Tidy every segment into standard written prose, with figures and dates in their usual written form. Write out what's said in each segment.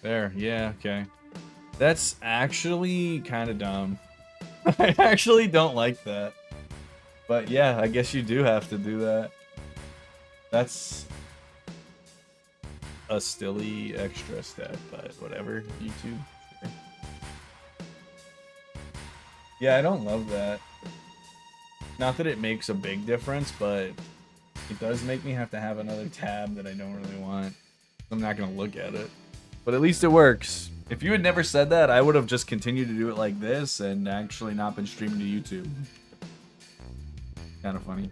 There, yeah, okay. That's actually kind of dumb. I actually don't like that. But yeah, I guess you do have to do that. That's a stilly extra step, but whatever, YouTube. Sure. Yeah, I don't love that. Not that it makes a big difference, but it does make me have to have another tab that I don't really want. I'm not gonna look at it. But at least it works. If you had never said that, I would have just continued to do it like this and actually not been streaming to YouTube. Kind of funny.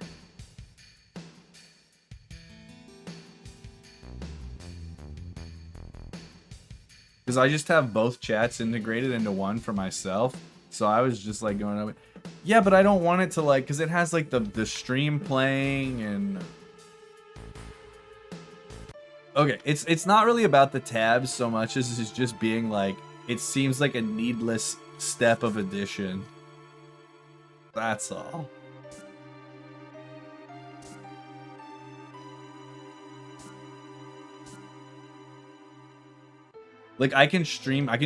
Because I just have both chats integrated into one for myself. So I was just like going over, yeah, but I don't want it to like, because it has like the stream playing and... Okay, it's not really about the tabs so much as it's just being like, it seems like a needless step of addition. That's all. Like, I can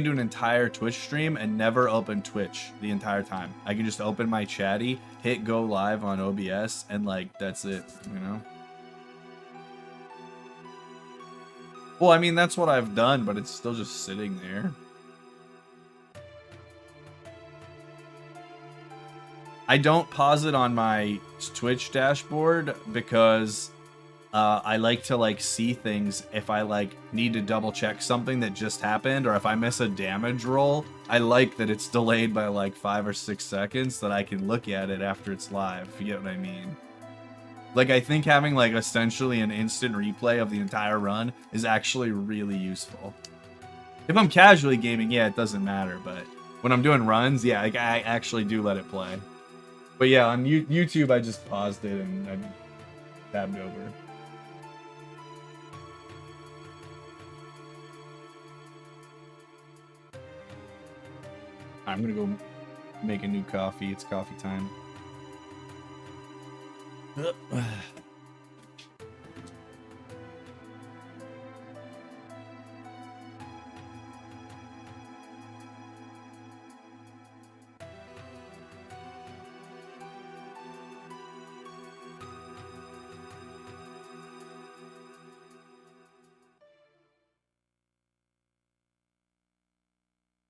do an entire Twitch stream and never open Twitch the entire time. I can just open my chatty, hit go live on OBS, and like, that's it, you know? Well, I mean, that's what I've done, but it's still just sitting there. I don't pause it on my Twitch dashboard because I like to like see things if I like need to double check something that just happened, or if I miss a damage roll. I like that it's delayed by like 5 or 6 seconds so that I can look at it after it's live, if you get what I mean. Like, I think having like essentially an instant replay of the entire run is actually really useful. If I'm casually gaming, yeah, it doesn't matter, but when I'm doing runs, yeah, like, I actually do let it play. But yeah, on YouTube, I just paused it and I tabbed over. I'm gonna go make a new coffee. It's coffee time.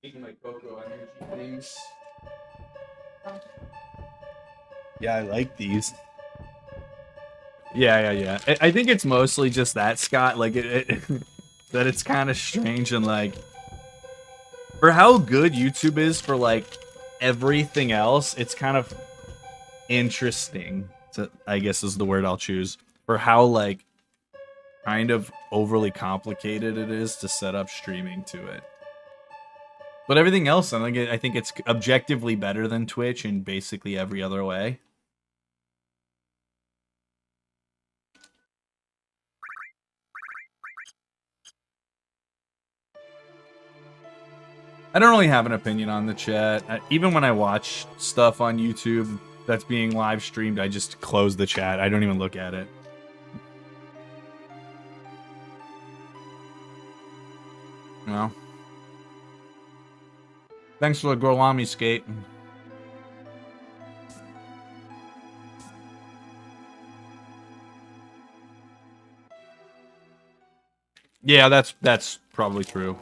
Taking my cocoa energy things. Yeah, I like these. Yeah. I think it's mostly just that, Scott. Like, that it's kind of strange and like, for how good YouTube is for like everything else, it's kind of interesting. To, I guess is the word I'll choose, for how like kind of overly complicated it is to set up streaming to it. But everything else, I think it's objectively better than Twitch in basically every other way. I don't really have an opinion on the chat. Even when I watch stuff on YouTube that's being live streamed, I just close the chat. I don't even look at it. No. Thanks for the Gorlami skate. Yeah, that's probably true.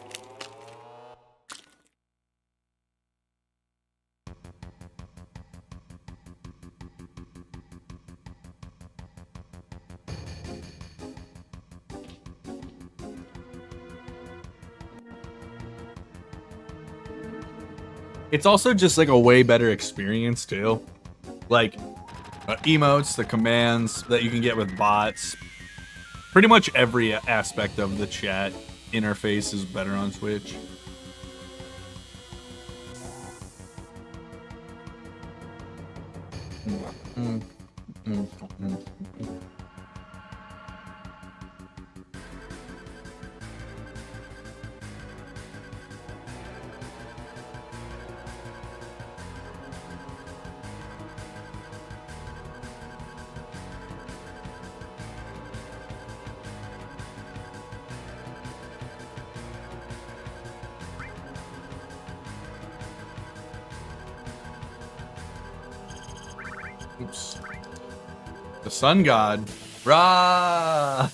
It's also just like a way better experience too. Like emotes, the commands that you can get with bots. Pretty much every aspect of the chat interface is better on Twitch. Oops. The sun god. Rah!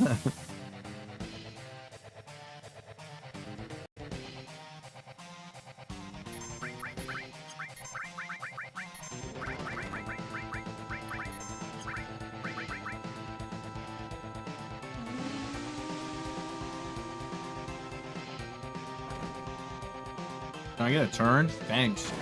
Can I get a turn? Thanks.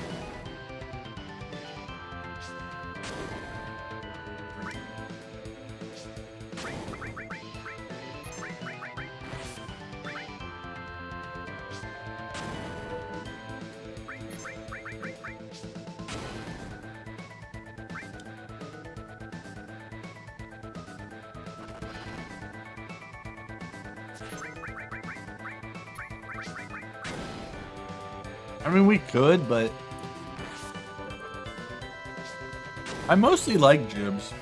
I mean, we could, but I mostly like Jibs.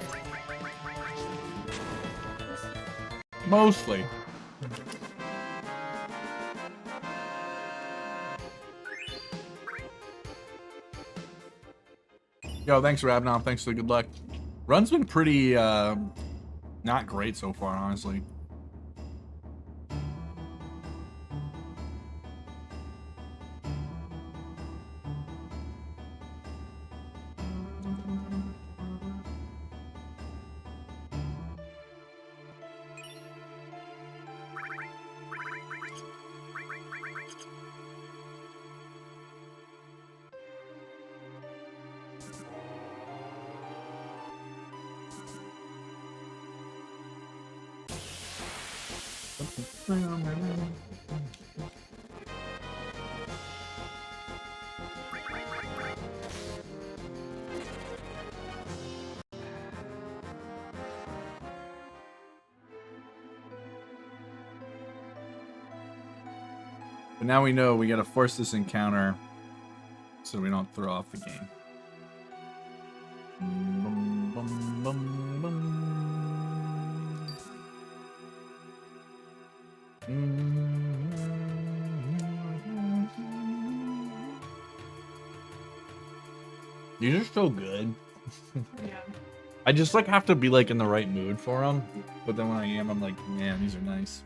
Mostly. Yo, thanks, Rabnow. Thanks for the good luck. Run's been pretty, not great so far, honestly. But now we know we gotta force this encounter so we don't throw off the game. These are so good. Yeah. I just like have to be like in the right mood for them, but then when I am, I'm like, man, these are nice.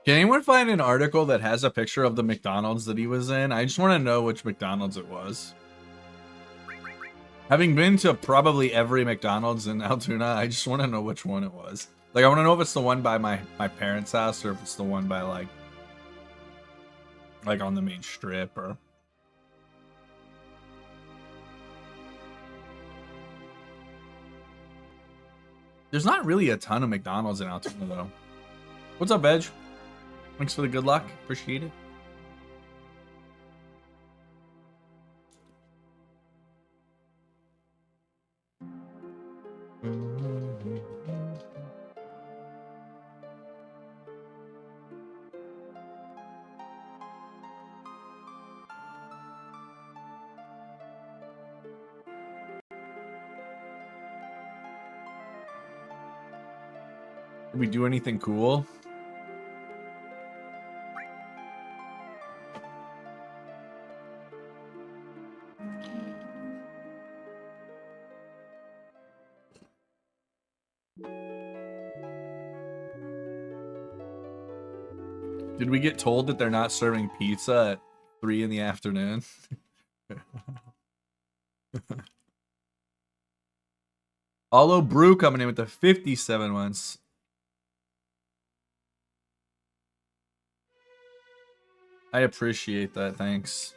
Can anyone find an article that has a picture of the McDonald's that he was in? I just want to know which McDonald's it was. Having been to probably every McDonald's in Altoona, I just want to know which one it was. Like, I want to know if it's the one by my parents' house or if it's the one by, like on the main strip or... There's not really a ton of McDonald's in Altoona, though. What's up, Edge? Thanks for the good luck. Appreciate it. Did we do anything cool? Did we get told that they're not serving pizza at 3 in the afternoon? Alo Brew coming in with the 57 months. I appreciate that, thanks.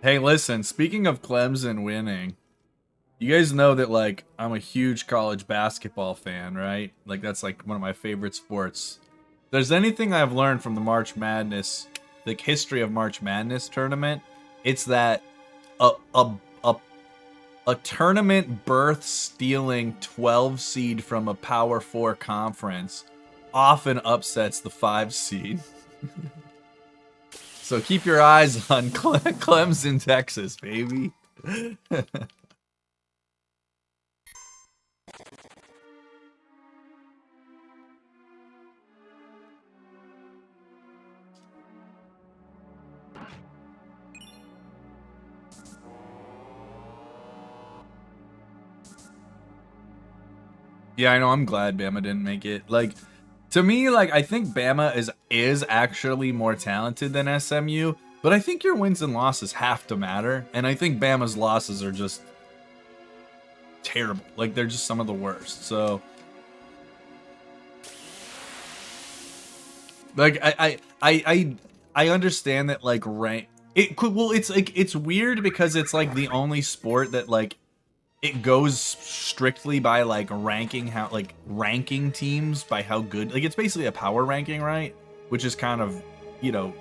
Hey, listen, speaking of Clemson winning, you guys know that, like, I'm a huge college basketball fan, right? Like, that's, like, one of my favorite sports. If there's anything I've learned from the March Madness, the history of March Madness tournament, it's that a tournament berth-stealing 12 seed from a Power 4 conference often upsets the 5 seed. So keep your eyes on Clemson, Texas, baby. Yeah, I know. I'm glad Bama didn't make it. Like, to me, like, I think Bama is actually more talented than SMU, but I think your wins and losses have to matter, and I think Bama's losses are just terrible. Like, they're just some of the worst. So, like, I understand that, like, rank. It could. Well, it's like, it's weird because it's like the only sport that, like, it goes strictly by, like, ranking teams by how good. Like, it's basically a power ranking, right? Which is kind of, you know,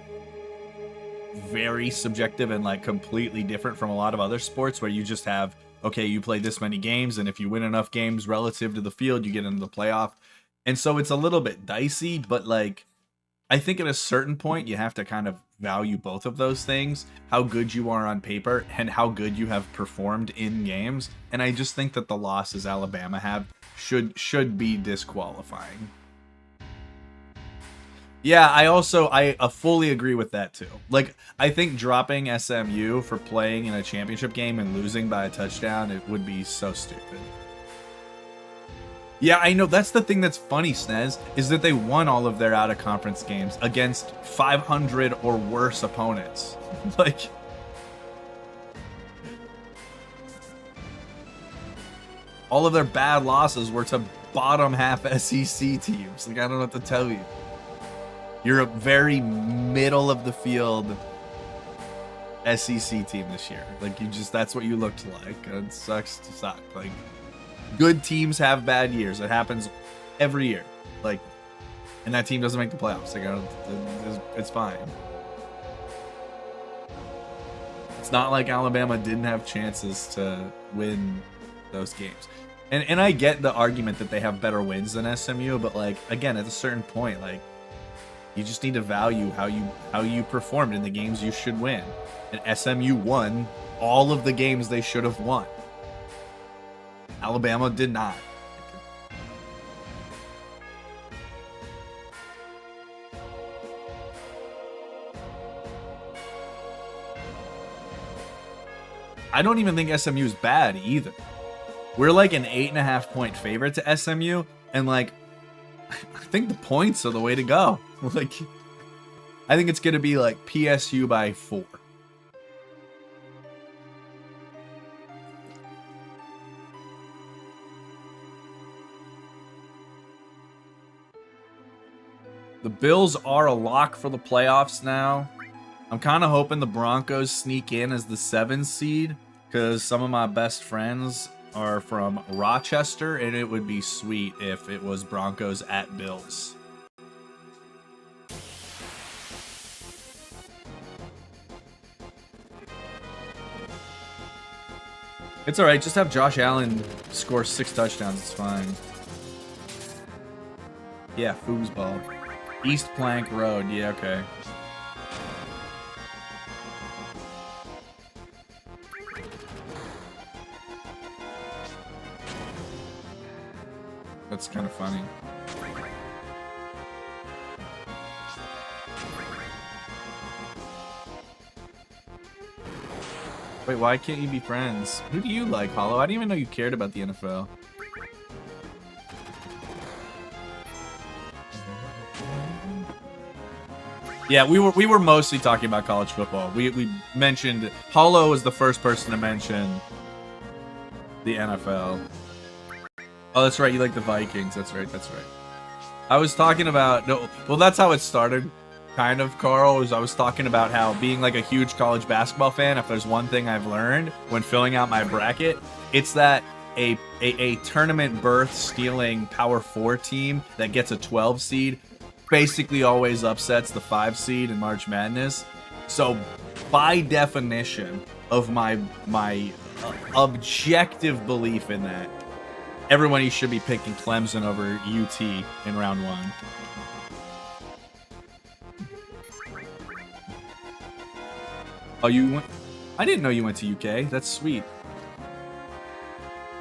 very subjective and, like, completely different from a lot of other sports where you just have, okay, you play this many games, and if you win enough games relative to the field, you get into the playoff. And so it's a little bit dicey, but, like, I think at a certain point you have to kind of value both of those things, how good you are on paper and how good you have performed in games. And I just think that the losses Alabama have should be disqualifying. Yeah, I fully agree with that too. Like, I think dropping SMU for playing in a championship game and losing by a touchdown, it would be so stupid. Yeah, I know. That's the thing that's funny, Snez, is that they won all of their out-of-conference games against 500 or worse opponents. Like, all of their bad losses were to bottom half SEC teams. Like, I don't know what to tell you. You're a very middle of the field SEC team this year. Like, that's what you looked like. It sucks to suck. Like, good teams have bad years. It happens every year. Like, and that team doesn't make the playoffs. Like, it's fine. It's not like Alabama didn't have chances to win those games. And I get the argument that they have better wins than SMU, but, like, again, at a certain point, like, you just need to value how you performed in the games you should win. And SMU won all of the games they should have won. Alabama did not. I don't even think SMU is bad either. We're like an 8.5 point favorite to SMU, and, like, I think the points are the way to go. Like, I think it's gonna be like PSU by 4. The Bills are a lock for the playoffs now. I'm kind of hoping the Broncos sneak in as the 7th seed, because some of my best friends are from Rochester, and it would be sweet if it was Broncos at Bills. It's all right. Just have Josh Allen score 6 touchdowns. It's fine. Yeah, foosball. East Plank Road. Yeah, okay. That's kind of funny. Wait, why can't you be friends? Who do you like, Hollow? I didn't even know you cared about the NFL. Yeah, we were mostly talking about college football. We mentioned Hollow was the first person to mention the NFL. Oh, that's right. You like the Vikings. That's right. That's right. I was talking about well, that's how it started. Kind of, Carl, I was talking about how being like a huge college basketball fan, if there's one thing I've learned when filling out my bracket, it's that a tournament berth stealing Power 4 team that gets a 12 seed basically always upsets the 5 seed in March Madness. So by definition of my objective belief in that, everybody should be picking Clemson over UT in round 1. Oh, you went? I didn't know you went to UK. That's sweet.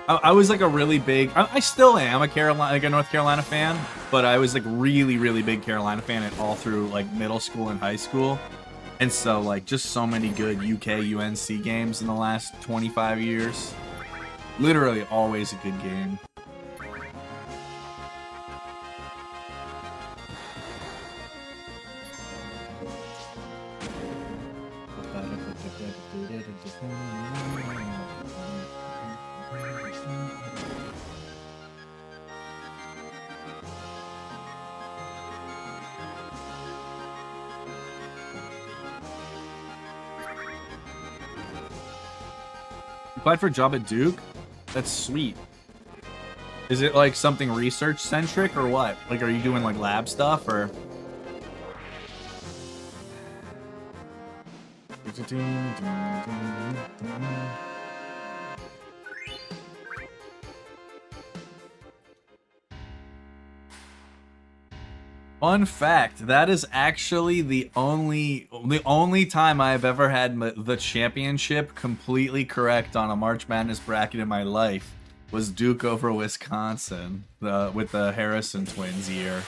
I was like a really big. I still am a North Carolina fan, but I was like really big Carolina fan all through like middle school and high school, and so like just so many good UK UNC games in the last 25 years. Literally always a good game. Applied for a job at Duke? That's sweet. Is it like something research centric or what? Like, are you doing like lab stuff or? Fun fact, that is actually the only time I've ever had the championship completely correct on a March Madness bracket in my life was Duke over Wisconsin, with the Harrison twins year.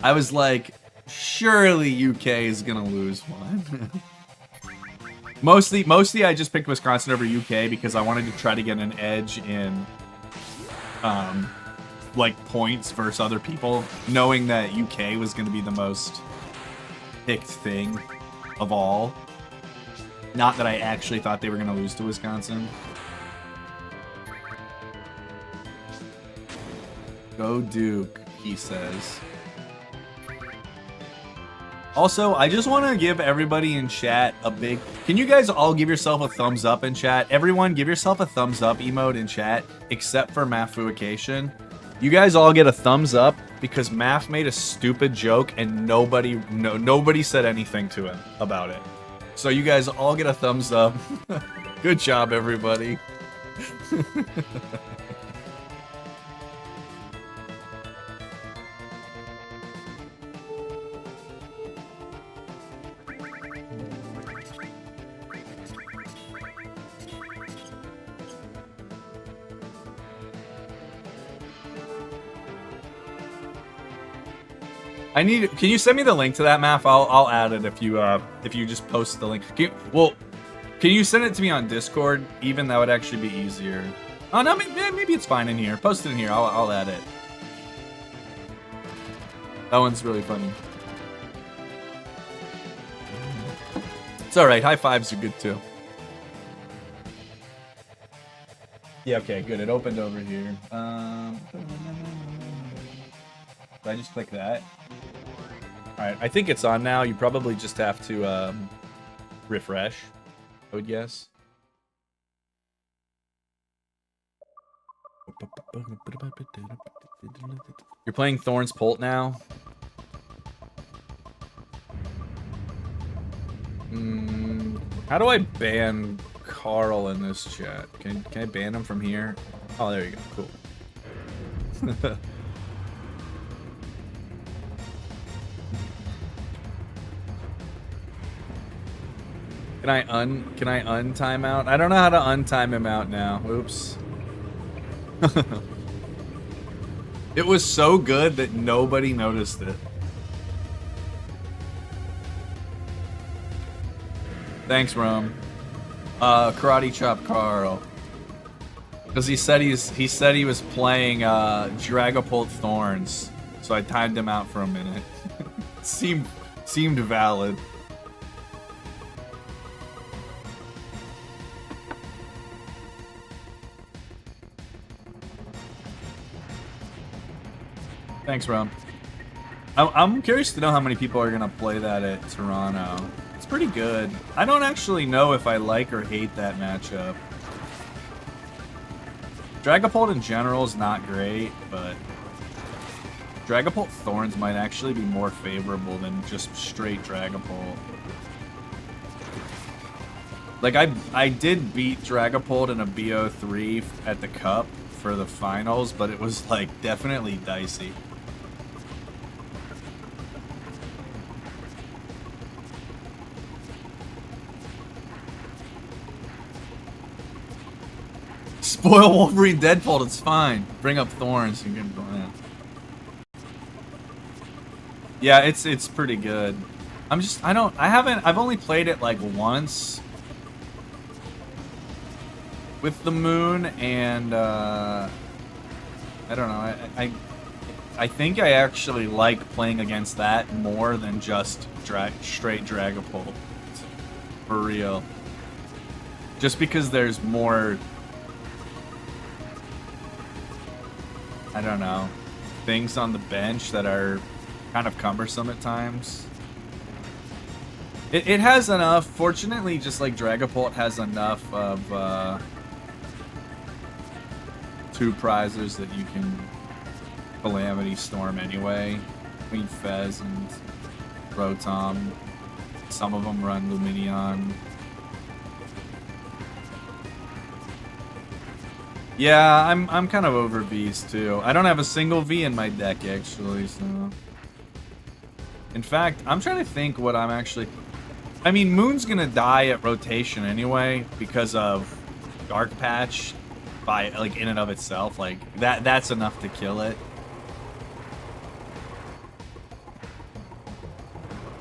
I was like, surely UK is gonna lose one. mostly I just picked Wisconsin over UK because I wanted to try to get an edge in like points versus other people, knowing that UK was going to be the most picked thing of all. Not that I actually thought they were going to lose to Wisconsin. Go Duke, he says. Also, I just want to give everybody in chat a big... Can you guys all give yourself a thumbs up in chat? Everyone, give yourself a thumbs up emote in chat, except for Mafuication. You guys all get a thumbs up because Maf made a stupid joke and nobody said anything to him about it. So you guys all get a thumbs up. Good job, everybody. Can you send me the link to that, Maf? I'll add it if you just post the link. Can you send it to me on Discord? Even that would actually be easier. Oh no, maybe it's fine in here. Post it in here. I'll add it. That one's really funny. It's all right. High fives are good too. Yeah. Okay. Good. It opened over here. Did I just click that? Alright, I think it's on now. You probably just have to refresh, I would guess. You're playing Thorns Polt now? How do I ban Carl in this chat. Can I ban him from here? Oh, there you go. Cool. Can I untime out? I don't know how to untime him out now. Oops. It was so good that nobody noticed it. Thanks, Rome. Karate Chop Carl. Because he said he was playing Dragapult Thorns, so I timed him out for a minute. seemed valid. Thanks, Ron. I'm curious to know how many people are gonna play that at Toronto. It's pretty good. I don't actually know if I like or hate that matchup. Dragapult in general is not great, but Dragapult Thorns might actually be more favorable than just straight Dragapult. Like, I did beat Dragapult in a BO3 at the Cup for the finals, but it was, like, definitely dicey. Spoil Wolverine Deadbolt, it's fine. Bring up Thorns. You can, yeah, it's pretty good. I've only played it like once with the Moon, and I don't know. I think I actually like playing against that more than just straight Dragapult. For real. Just because there's more, I don't know, things on the bench that are kind of cumbersome at times. It has enough, fortunately, just like Dragapult has enough of two prizes that you can Calamity Storm anyway. Queen Fez and Rotom. Some of them run Luminion. Yeah, I'm kind of over V's too. I don't have a single V in my deck actually, so. In fact, I'm trying to think what I'm actually. I mean, Moon's gonna die at rotation anyway because of Dark Patch, by like in and of itself. Like that's enough to kill it.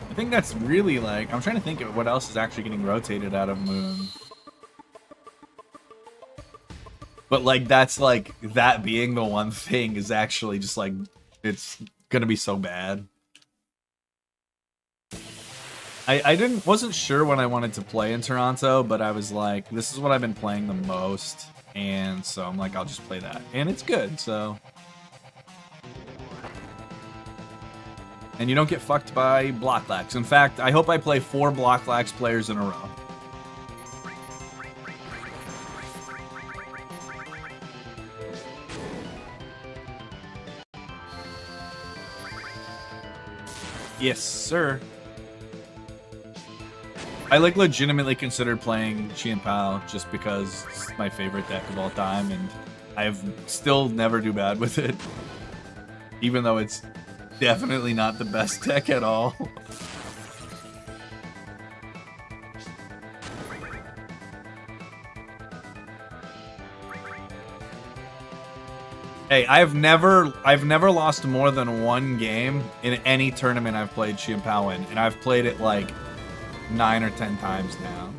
I think that's really like. I'm trying to think of what else is actually getting rotated out of Moon. But, like, that's, like, that being the one thing is actually just, like, it's gonna be so bad. I wasn't sure when I wanted to play in Toronto, but I was like, this is what I've been playing the most, and so I'm like, I'll just play that. And it's good, so. And you don't get fucked by Blocklax. In fact, I hope I play 4 Blocklax players in a row. Yes, sir. I like legitimately considered playing Chien Pao just because it's my favorite deck of all time, and I've still never do bad with it. Even though it's definitely not the best deck at all. Hey, I've never lost more than one game in any tournament I've played Chien Pao in, and I've played it like 9 or 10 times now.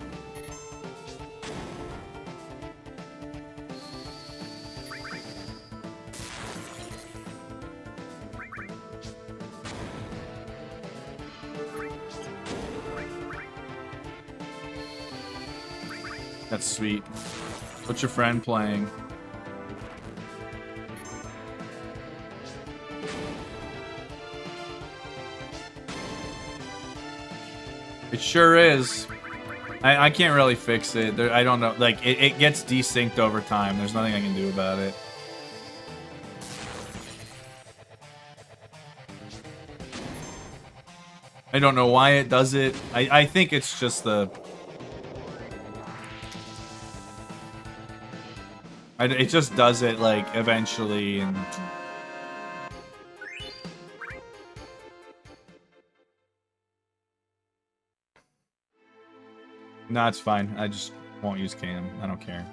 That's sweet. What's your friend playing? It sure is. I can't really fix it. I don't know. Like, it gets desynced over time. There's nothing I can do about it. I don't know why it does it. I think it's just the... It just does it like eventually and. No, it's fine. I just won't use cam. I don't care.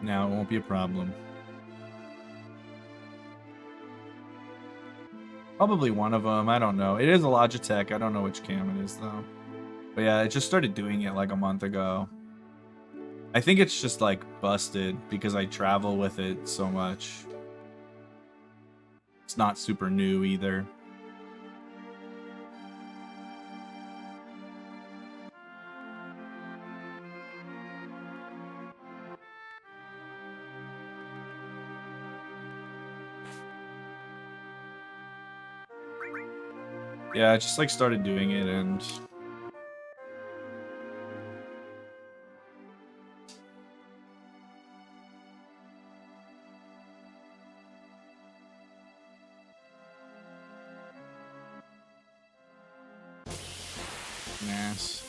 No, it won't be a problem. Probably one of them. I don't know. It is a Logitech. I don't know which cam it is, though. But yeah, it just started doing it like a month ago. I think it's just like busted because I travel with it so much. It's not super new either. Yeah, I just like started doing it and Yes.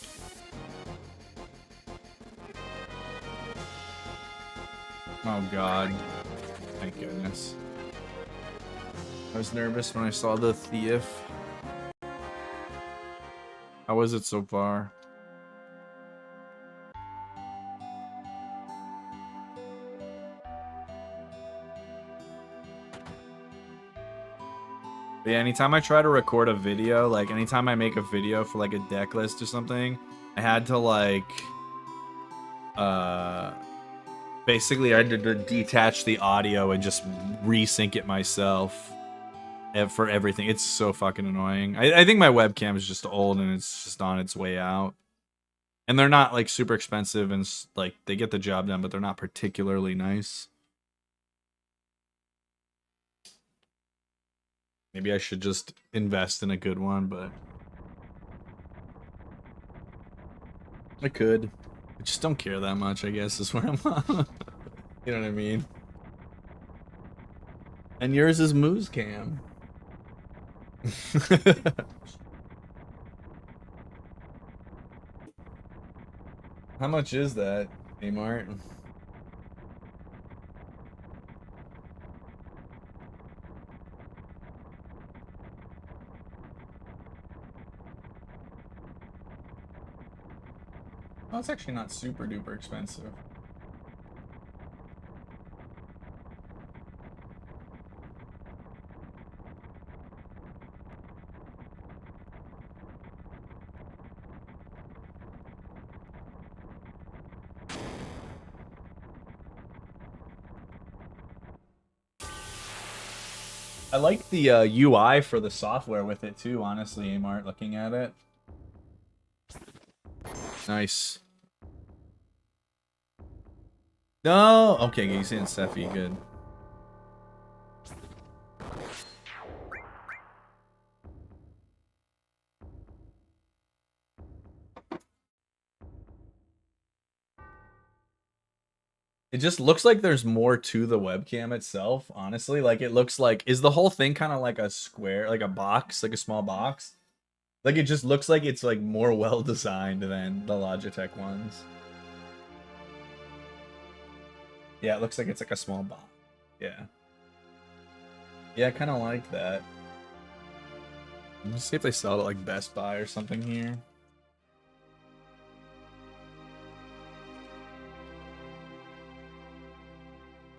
Oh god. Thank goodness. I was nervous when I saw the thief. How was it so far? But yeah, anytime I try to record a video, like anytime I make a video for like a deck list or something, I had to like basically I had to detach the audio and just resync it myself for everything. It's so fucking annoying. I think my webcam is just old and it's just on its way out. And they're not like super expensive and like they get the job done, but they're not particularly nice. Maybe I should just invest in a good one, but I could. I just don't care that much, I guess, is where I'm on. You know what I mean? And yours is Moose Cam. How much is that, Amart? Oh, it's actually not super duper expensive. I like the UI for the software with it too, honestly, Amart, looking at it. Nice. No! Okay, he's in Sephi, good. It just looks like there's more to the webcam itself, honestly. Like, it looks like... Is the whole thing kind of like a square, like a box, like a small box? Like, it just looks like it's, like, more well-designed than the Logitech ones. Yeah, it looks like it's like a small box. Yeah. Yeah, I kind of like that. Let's see if they sell it at, like, Best Buy or something here.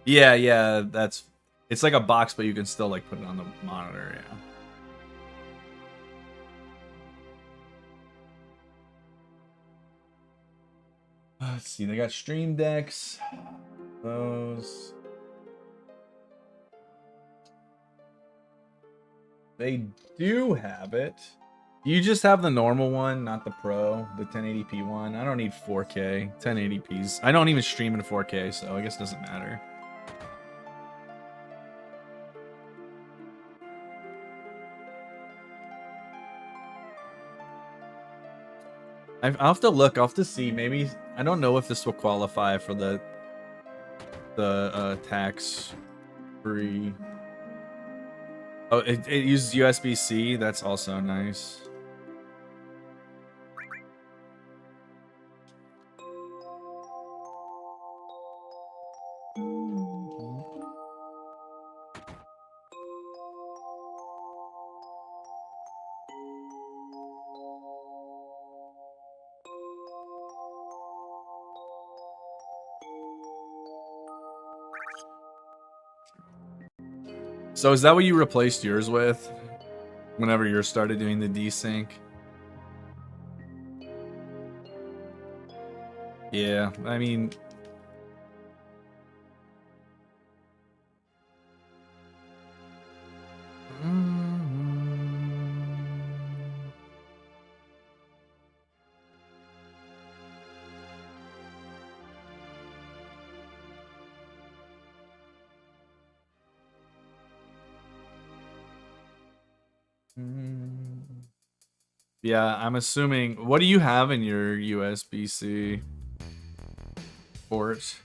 Yeah, yeah, that's... It's like a box, but you can still, like, put it on the monitor, yeah. Let's see, they got Stream Decks. Those... They do have it. You just have the normal one, not the Pro, the 1080p one. I don't need 4K, 1080p's. I don't even stream in 4K, so I guess it doesn't matter. I'll have to look. I'll have to see. Maybe I don't know if this will qualify for the tax free. Oh, it uses USB-C. That's also nice. So is that what you replaced yours with? Whenever you started doing the desync? Yeah, I mean... Yeah, I'm assuming... What do you have in your USB-C port?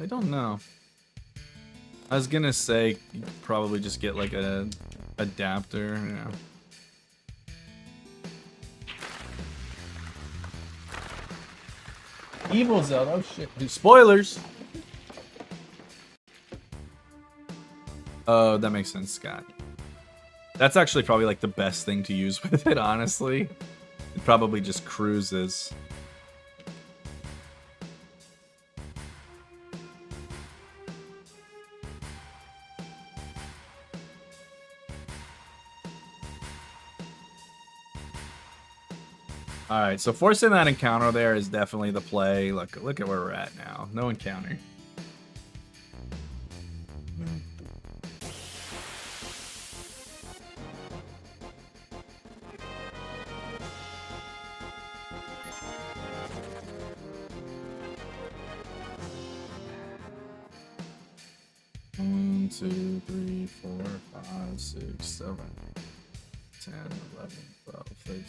I don't know. I was gonna say you could probably just get like a adapter, yeah. Evil Zelda, oh shit. Dude, spoilers! Oh, that makes sense, Scott. That's actually probably like the best thing to use with it, honestly. It probably just cruises. Alright, so forcing that encounter there is definitely the play. Look at where we're at now. No encounter. One, 2, 3, 4, 5, 6, 7, 10, 11, 12, 13.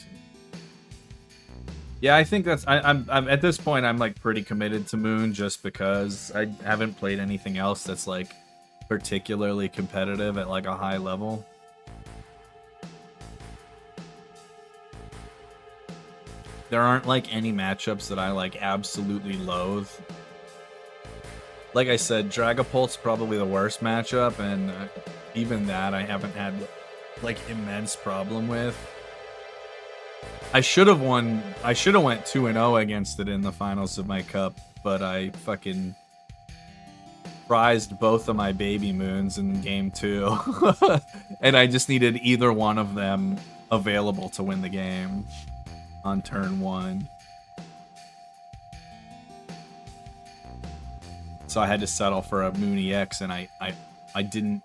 Yeah, I think that's... I'm at this point, I'm like pretty committed to Moon just because I haven't played anything else that's like particularly competitive at like a high level. There aren't like any matchups that I like absolutely loathe. Like I said, Dragapult's probably the worst matchup, and even that I haven't had like immense problem with. I should have went 2-0 against it in the finals of my cup, but I fucking prized both of my baby moons in game 2. And I just needed either one of them available to win the game on turn 1. So I had to settle for a Moon EX, and I didn't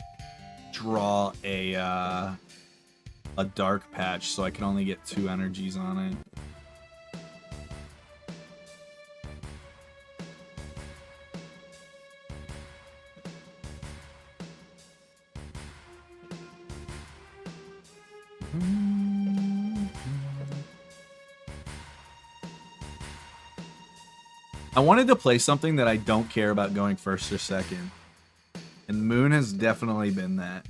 draw a dark patch, so I can only get 2 energies on it. I wanted to play something that I don't care about going first or second, and Moon has definitely been that.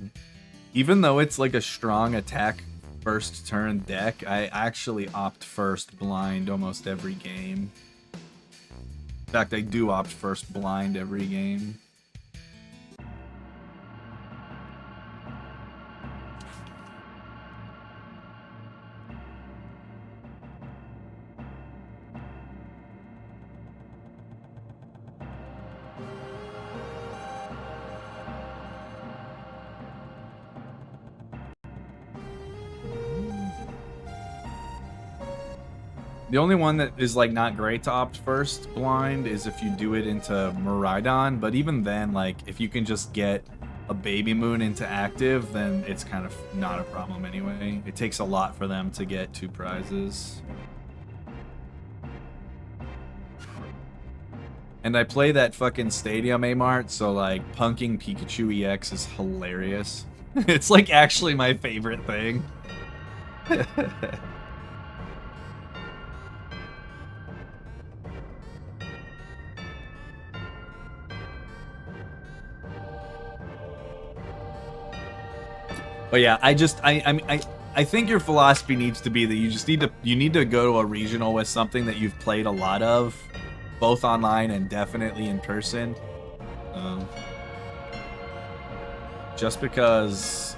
Even though it's like a strong attack first turn deck, I actually opt first blind almost every game. In fact, I do opt first blind every game. The only one that is like not great to opt first blind is if you do it into Miraidon, but even then, like if you can just get a baby moon into active, then it's kind of not a problem anyway. It takes a lot for them to get 2 prizes. And I play that fucking Stadium Amart, so like punking Pikachu EX is hilarious. It's like actually my favorite thing. But yeah, I think your philosophy needs to be that you need to go to a regional with something that you've played a lot of, both online and definitely in person. Just because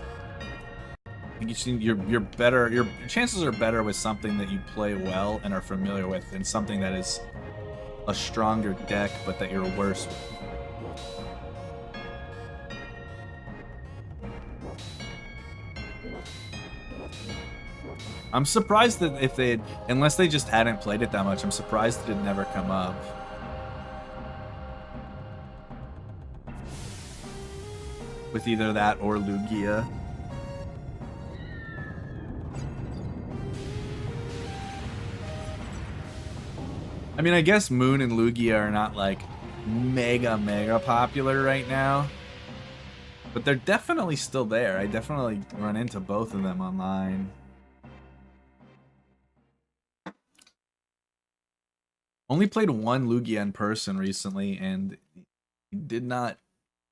you're better, your chances are better with something that you play well and are familiar with than something that is a stronger deck, but that you're worse with. I'm surprised that if they, unless they just hadn't played it that much, I'm surprised it had never come up. With either that or Lugia. I mean, I guess Moon and Lugia are not like mega popular right now. But they're definitely still there. I definitely run into both of them online. Only played one Lugia in person recently, and he did not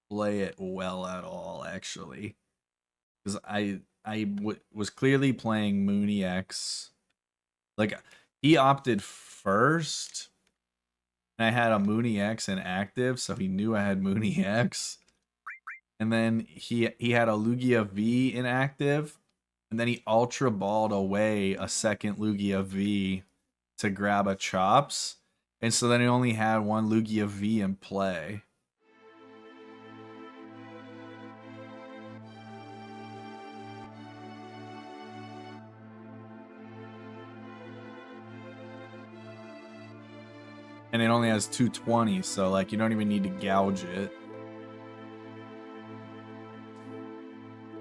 play it well at all, actually. Because I was clearly playing Mooney X. Like, he opted first, and I had a Mooney X in active, so he knew I had Mooney X. And then he had a Lugia V in active, and then he Ultra Balled away a second Lugia V to grab a Chops. And so then he only had one Lugia V in play. And it only has 220, so like you don't even need to gouge it.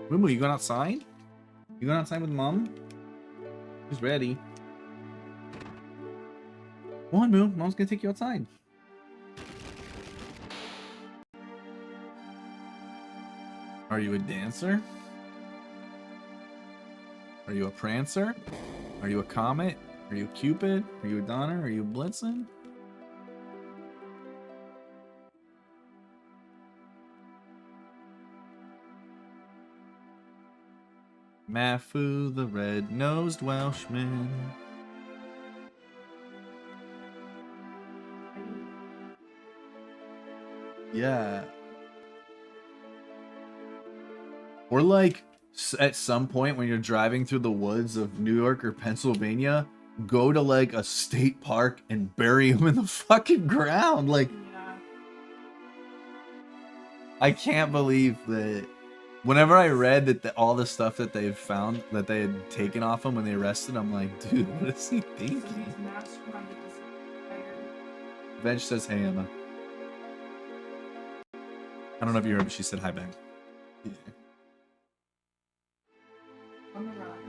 Moo, you going outside? You going outside with Mom? She's ready. Come on, Moo. Mom's gonna take you outside. Are you a dancer? Are you a prancer? Are you a comet? Are you a Cupid? Are you a Donner? Are you a Blitzen? Mafu, the red-nosed Welshman. Yeah. Or like, at some point when you're driving through the woods of New York or Pennsylvania, go to like a state park and bury him in the fucking ground. Like, yeah. I can't believe that. Whenever I read that all the stuff that they had found, that they had taken off him when they arrested him, I'm like, dude, what is he thinking? Veg says, hey, Emma. I don't know if you heard, but she said hi back.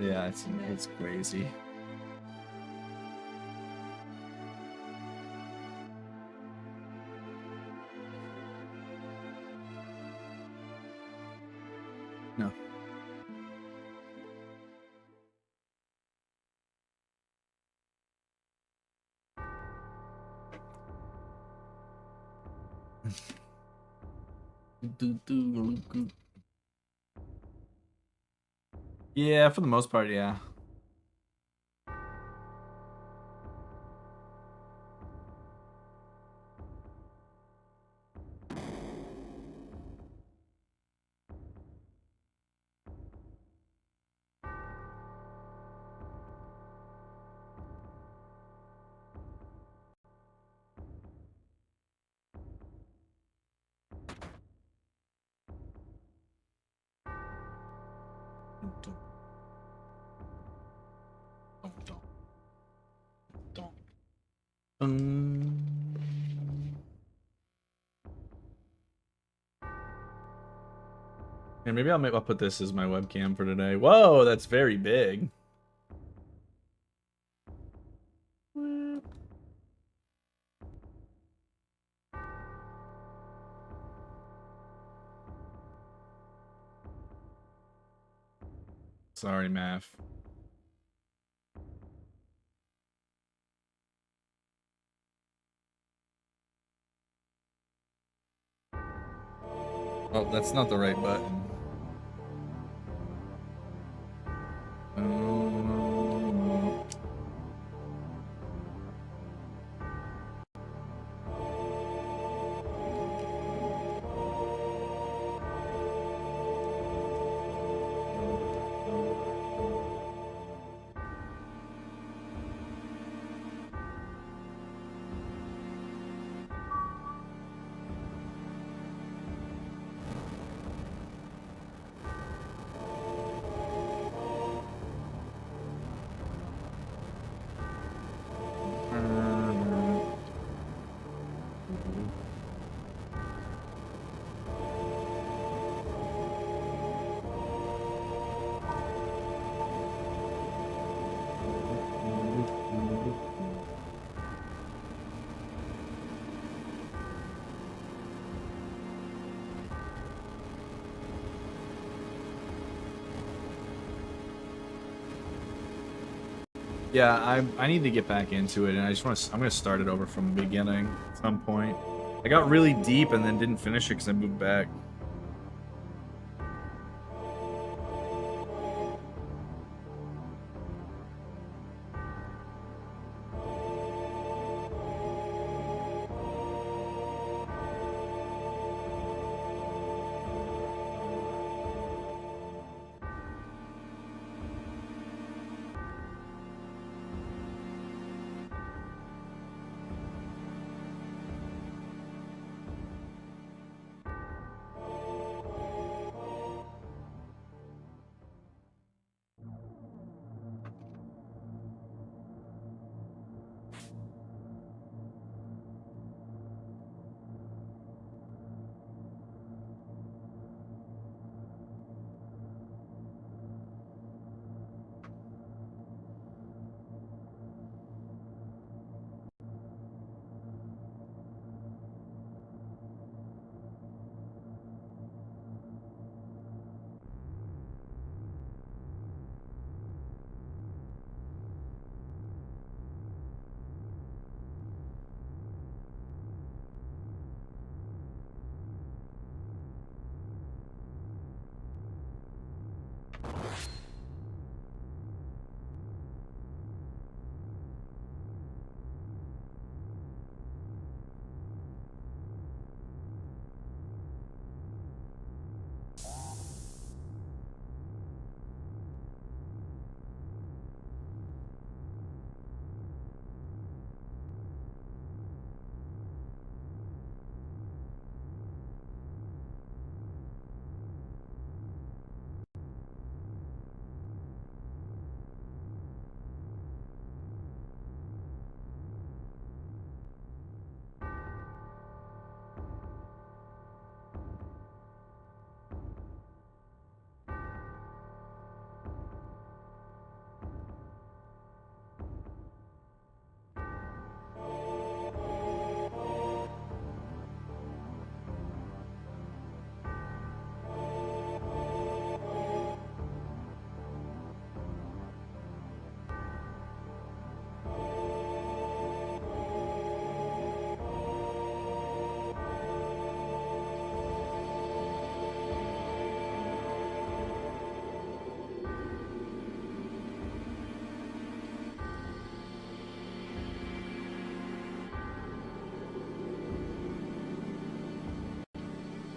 Yeah, it's crazy. No. Yeah, for the most part, yeah. Yeah, maybe I'll put this as my webcam for today. Whoa, that's very big. Sorry, Math. Oh, that's not the right button. Yeah, I need to get back into it, and I'm gonna start it over from the beginning at some point. I got really deep and then didn't finish it because I moved back.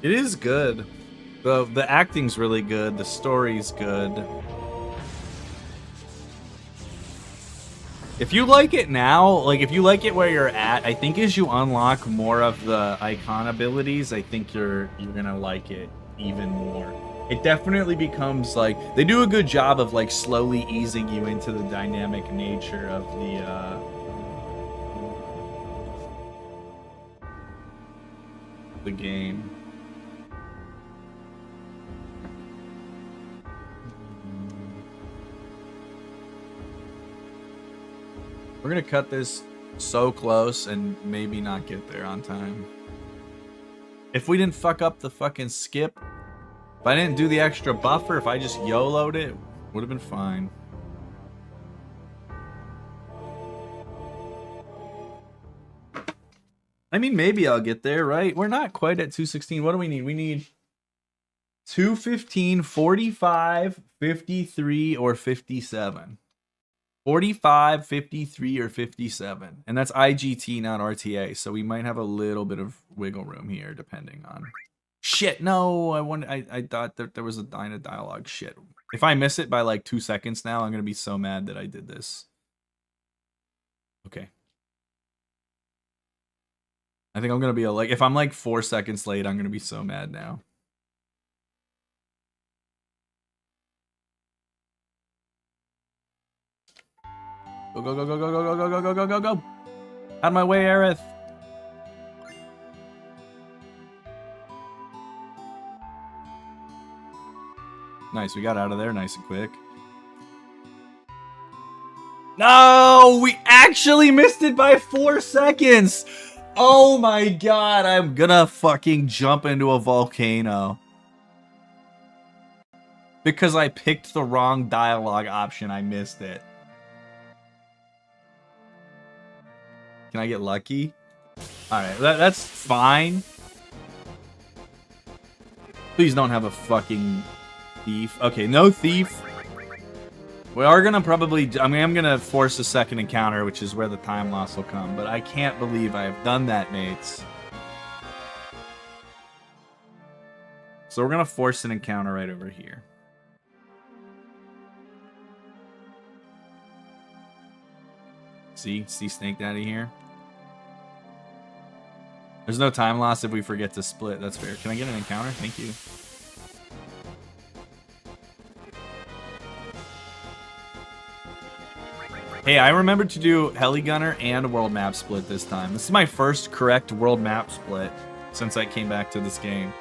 It is good. The acting's really good. The story's good. If you like it now, like if you like it where you're at, I think as you unlock more of the icon abilities, I think you're gonna like it even more. It definitely becomes like they do a good job of like slowly easing you into the dynamic nature of the game. We're gonna cut this so close and maybe not get there on time. If we didn't fuck up the fucking skip, if I didn't do the extra buffer, if I just YOLO'd it, would have been fine. I mean, maybe I'll get there, right? We're not quite at 216. What do we need? We need 215, 45, 53, or 57. 45, 53, or 57. And that's IGT, not RTA. So we might have a little bit of wiggle room here, depending on... Shit, no! I thought that there was a line of dialogue. Shit. If I miss it by like 2 seconds now, I'm going to be so mad that I did this. Okay. I think I'm going to be like... If I'm like 4 seconds late, I'm going to be so mad now. Go, go, go, go, go, go, go, go, go, go, go, go. Out of my way, Aerith. Nice, we got out of there nice and quick. No, we actually missed it by 4 seconds. Oh my god, I'm gonna fucking jump into a volcano. Because I picked the wrong dialogue option, I missed it. Can I get lucky? Alright, that's fine. Please don't have a fucking thief. Okay, no thief. We are gonna probably... I mean, I'm gonna force a second encounter, which is where the time loss will come. But I can't believe I have done that, mates. So we're gonna force an encounter right over here. See Snake Daddy here? There's no time loss if we forget to split. That's fair. Can I get an encounter? Thank you. Hey, I remembered to do Heli Gunner and World Map Split this time. This is my first correct World Map Split since I came back to this game.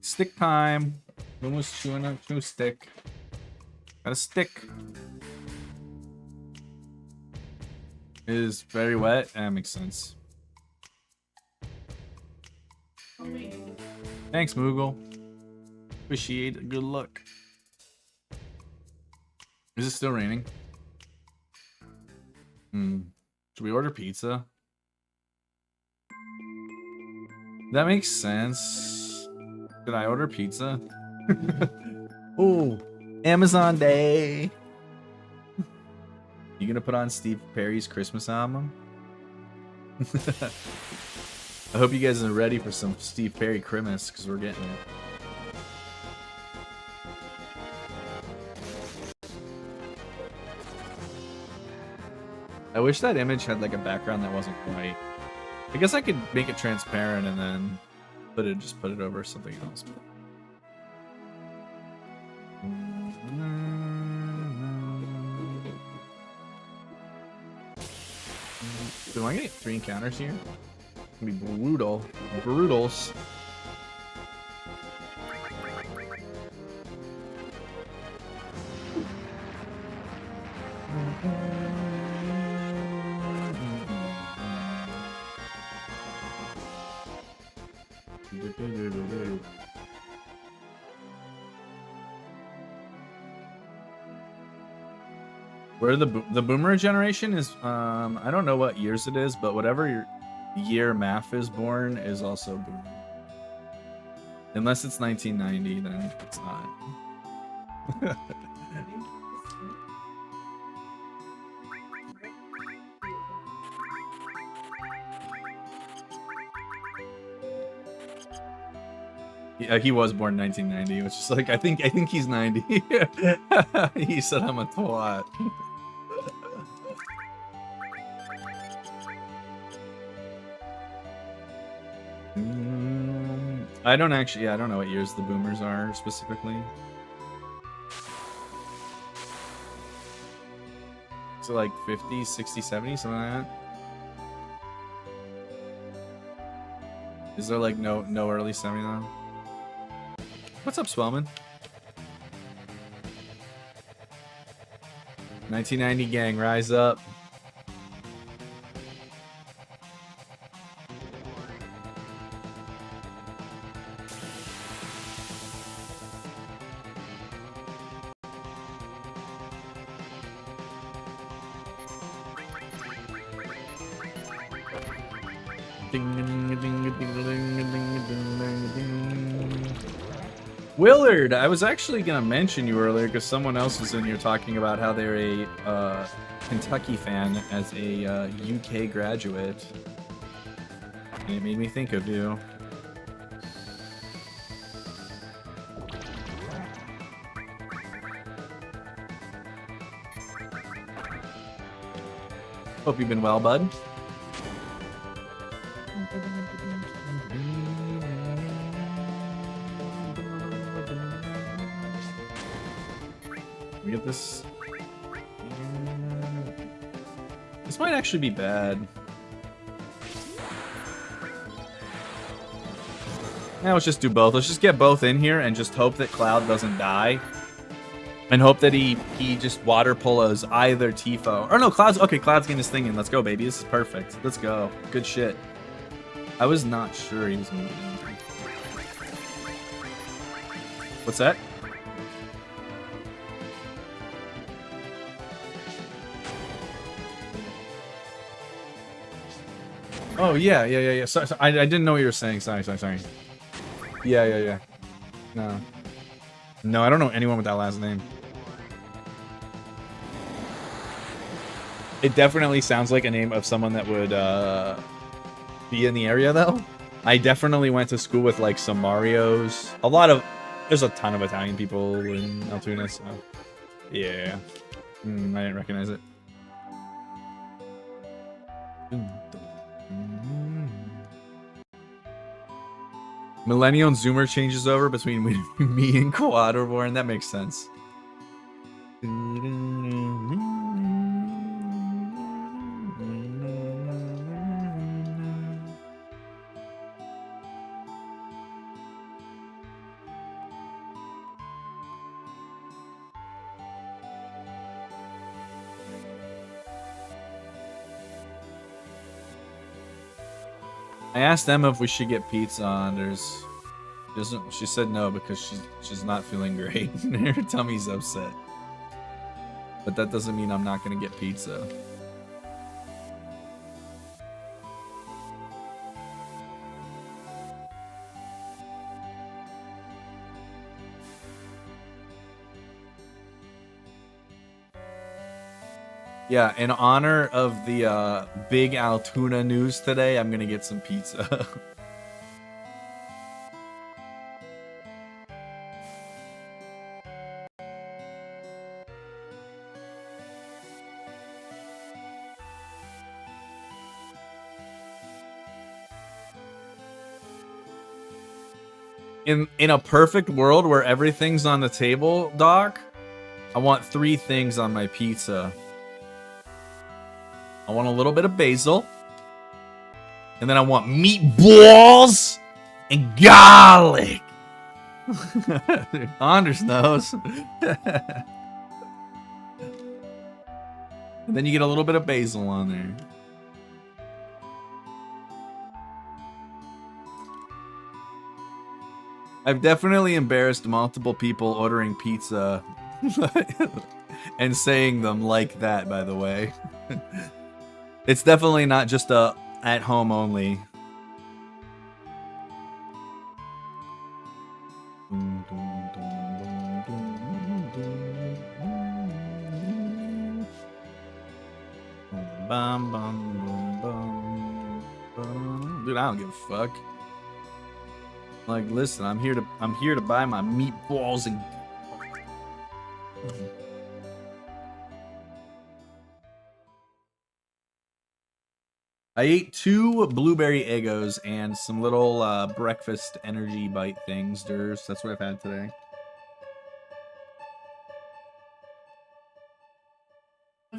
Stick time. Almost chewing a chew stick. Got a stick. It is very wet. That makes sense. Thanks, Moogle. Appreciate it. Good luck. Is it still raining? Should we order pizza? That makes sense. Did I order pizza? Oh, Amazon Day. You gonna put on Steve Perry's Christmas album? I hope you guys are ready for some Steve Perry Christmas, because we're getting it. I wish that image had like a background that wasn't white. I guess I could make it transparent and then just put it over something else. Do I get 3 encounters here? It's gonna be brutal. Brutals. Where the boomer generation is, I don't know what years it is, but whatever year Math is born is also boomer. Unless it's 1990, then it's not. Yeah, he was born 1990, which is like I think he's 90. He said I'm a twat. I don't know what years the boomers are specifically. So like 50, 60, 70, something like that. Is there like no early 70 though? What's up, Swellman? 1990 gang, rise up. Willard, I was actually gonna mention you earlier because someone else was in here talking about how they're a Kentucky fan as a UK graduate. And it made me think of you. Hope you've been well, bud. We get this. This might actually be bad. Yeah, let's just do both. Let's just get both in here and just hope that Cloud doesn't die. And hope that he just water polos either Tifo. Or no, Cloud's getting his thing in. Let's go, baby. This is perfect. Let's go. Good shit. I was not sure he was gonna be. What's that? Oh, yeah. Sorry, I didn't know what you were saying. Sorry. Yeah. No, I don't know anyone with that last name. It definitely sounds like a name of someone that would be in the area, though. I definitely went to school with, like, some Marios. There's a ton of Italian people in Altoona, so... Yeah. I didn't recognize it. Millennial and Zoomer changes over between me and Quadraborn. That makes sense. I asked Emma if we should get pizza on. She said no because she's not feeling great. Her tummy's upset. But that doesn't mean I'm not gonna get pizza. Yeah, in honor of the big Altoona news today, I'm gonna get some pizza. In a perfect world where everything's on the table, Doc, I want 3 things on my pizza. I want a little bit of basil. And then I want meatballs and garlic. Anders knows. And then you get a little bit of basil on there. I've definitely embarrassed multiple people ordering pizza and saying them like that, by the way. It's definitely not just a at home only. Dude, I don't give a fuck. Like, listen, I'm here to buy my meatballs and I ate 2 blueberry Eggos and some little breakfast energy bite things. That's what I've had today.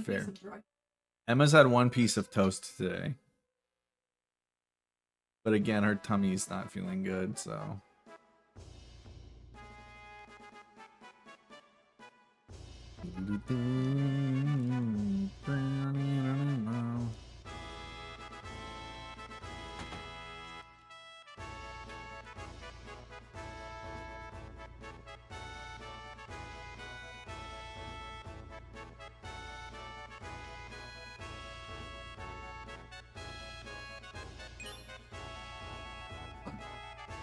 Fair. Emma's had 1 piece of toast today. But again, her tummy's not feeling good, so...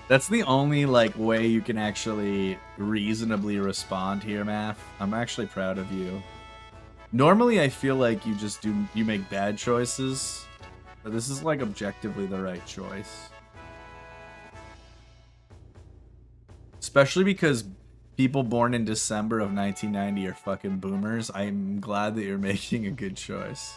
That's the only, like, way you can actually reasonably respond here, Math. I'm actually proud of you. Normally, I feel like you make bad choices, but this is like objectively the right choice. Especially because people born in December of 1990 are fucking boomers. I'm glad that you're making a good choice.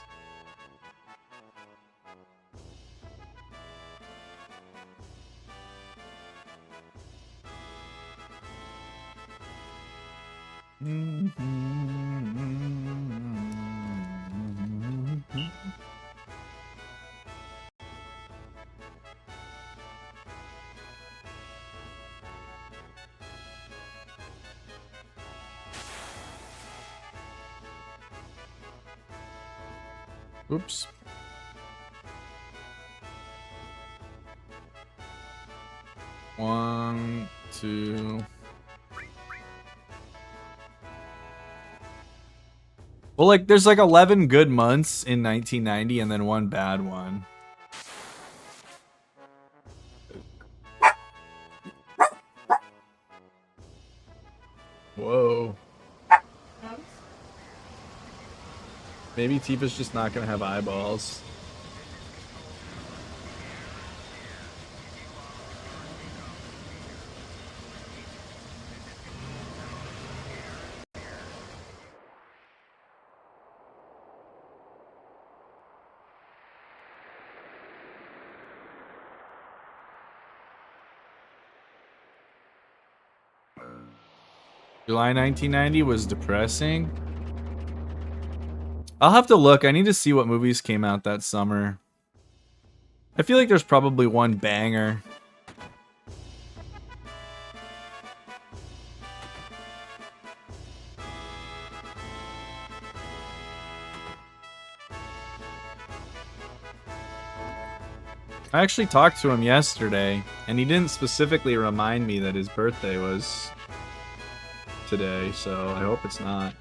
Oops. One, two. Well, like, there's like 11 good months in 1990 and then one bad one. Whoa. Maybe Tifa's just not gonna have eyeballs. July 1990 was depressing. I'll have to look. I need to see what movies came out that summer. I feel like there's probably one banger. I actually talked to him yesterday, and he didn't specifically remind me that his birthday was today, so I hope it's not.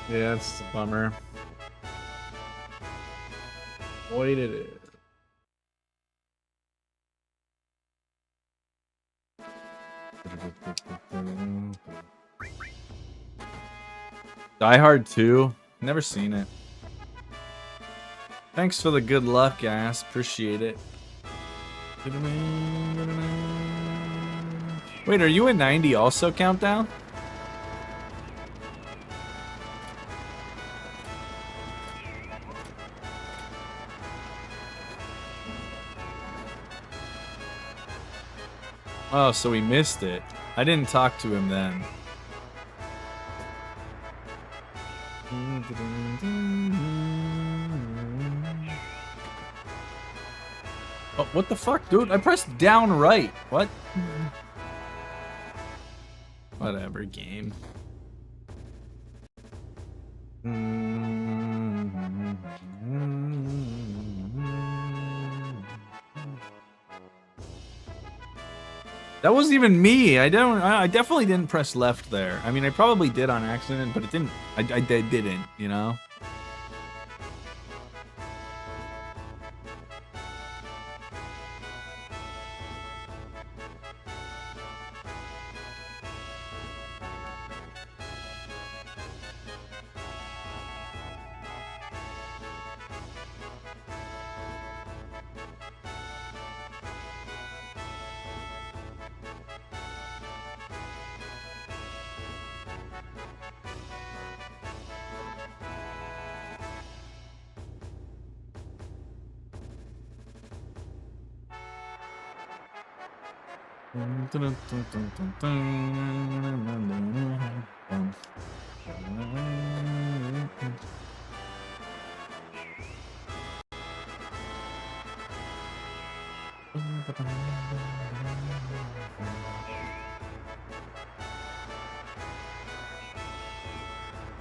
Yeah, it's a bummer. Boy, did it. Die Hard 2? Never seen it. Thanks for the good luck, ass. Appreciate it. Wait, are you in 90 also, Countdown? Oh, so we missed it. I didn't talk to him then. Oh, what the fuck, dude? I pressed down right. What? Whatever, game. That wasn't even me. I definitely didn't press left there. I mean, I probably did on accident, but it didn't. I didn't, you know?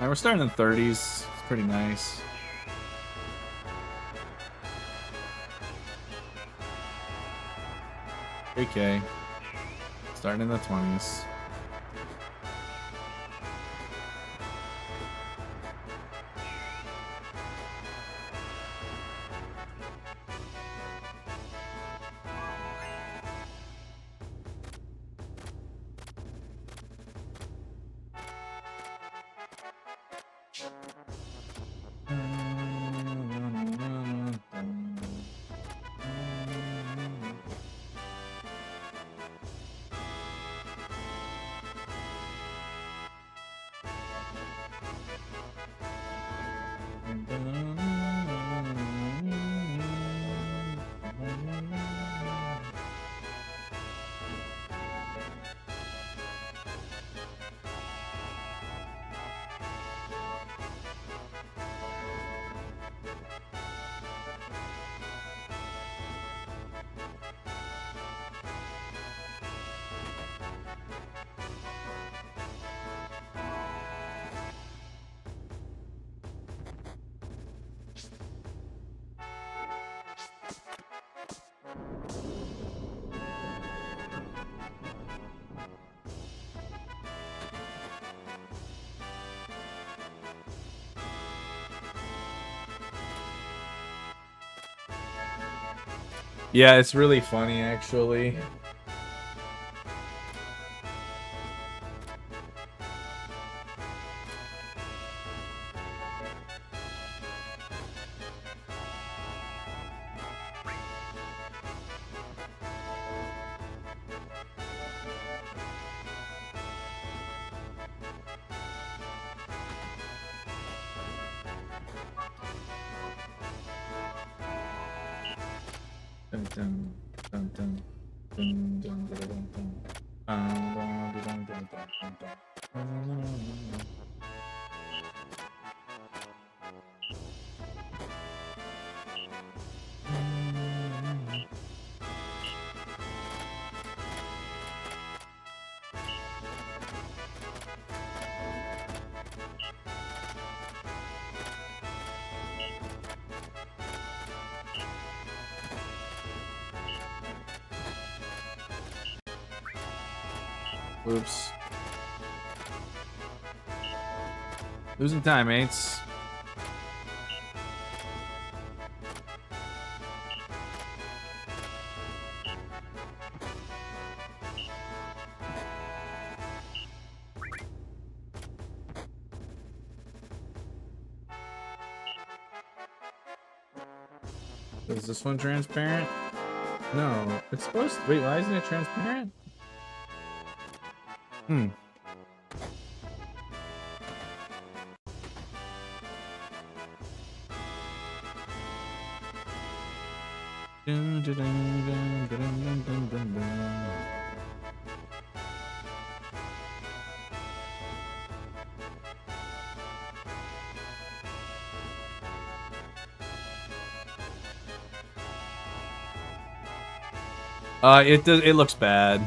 We're starting in the 30s. It's pretty nice. Okay. Starting in the 20s. Yeah, it's really funny, actually. Dun, dun, dun, dun, dun, dun, dun, dun, dun. Dun, dun, dun, dun, dun, dun, dun. Oops. Losing time, mates. Is this one transparent? No, it's supposed to. Wait, why isn't it transparent? Hmm. Dun, dun, dun, dun, dun, dun, dun, dun. It does. It looks bad.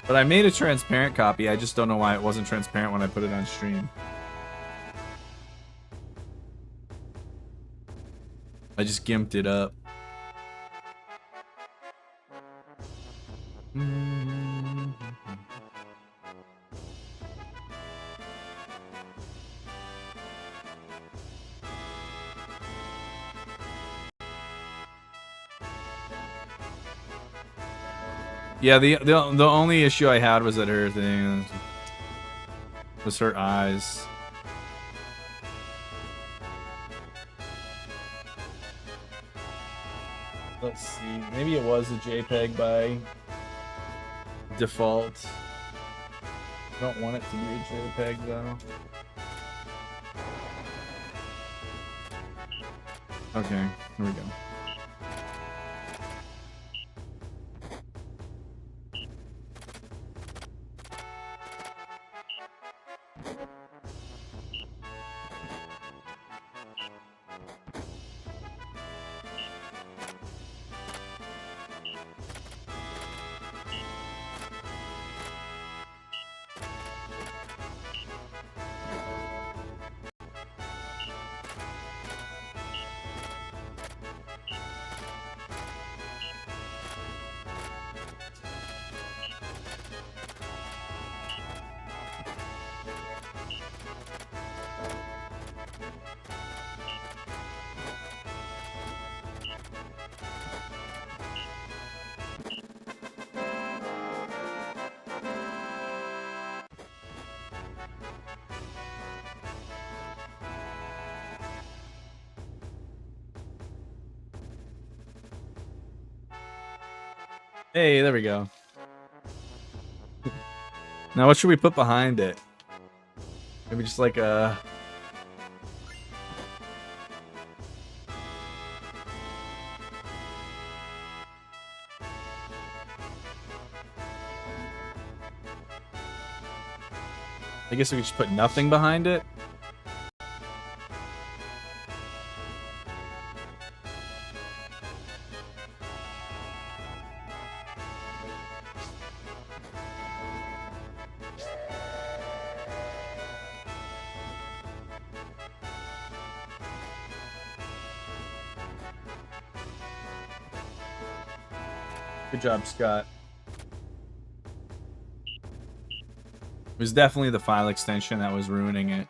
But I made a transparent copy. I just don't know why it wasn't transparent when I put it on stream. I just gimped it up. Yeah, the only issue I had was that her thing was her eyes. Let's see. Maybe it was a JPEG by default. I don't want it to be a JPEG though. Okay, here we go. Hey, there we go. Now, what should we put behind it? Maybe just like a... I guess we could just put nothing behind it. Good job, Scott. It was definitely the file extension that was ruining it.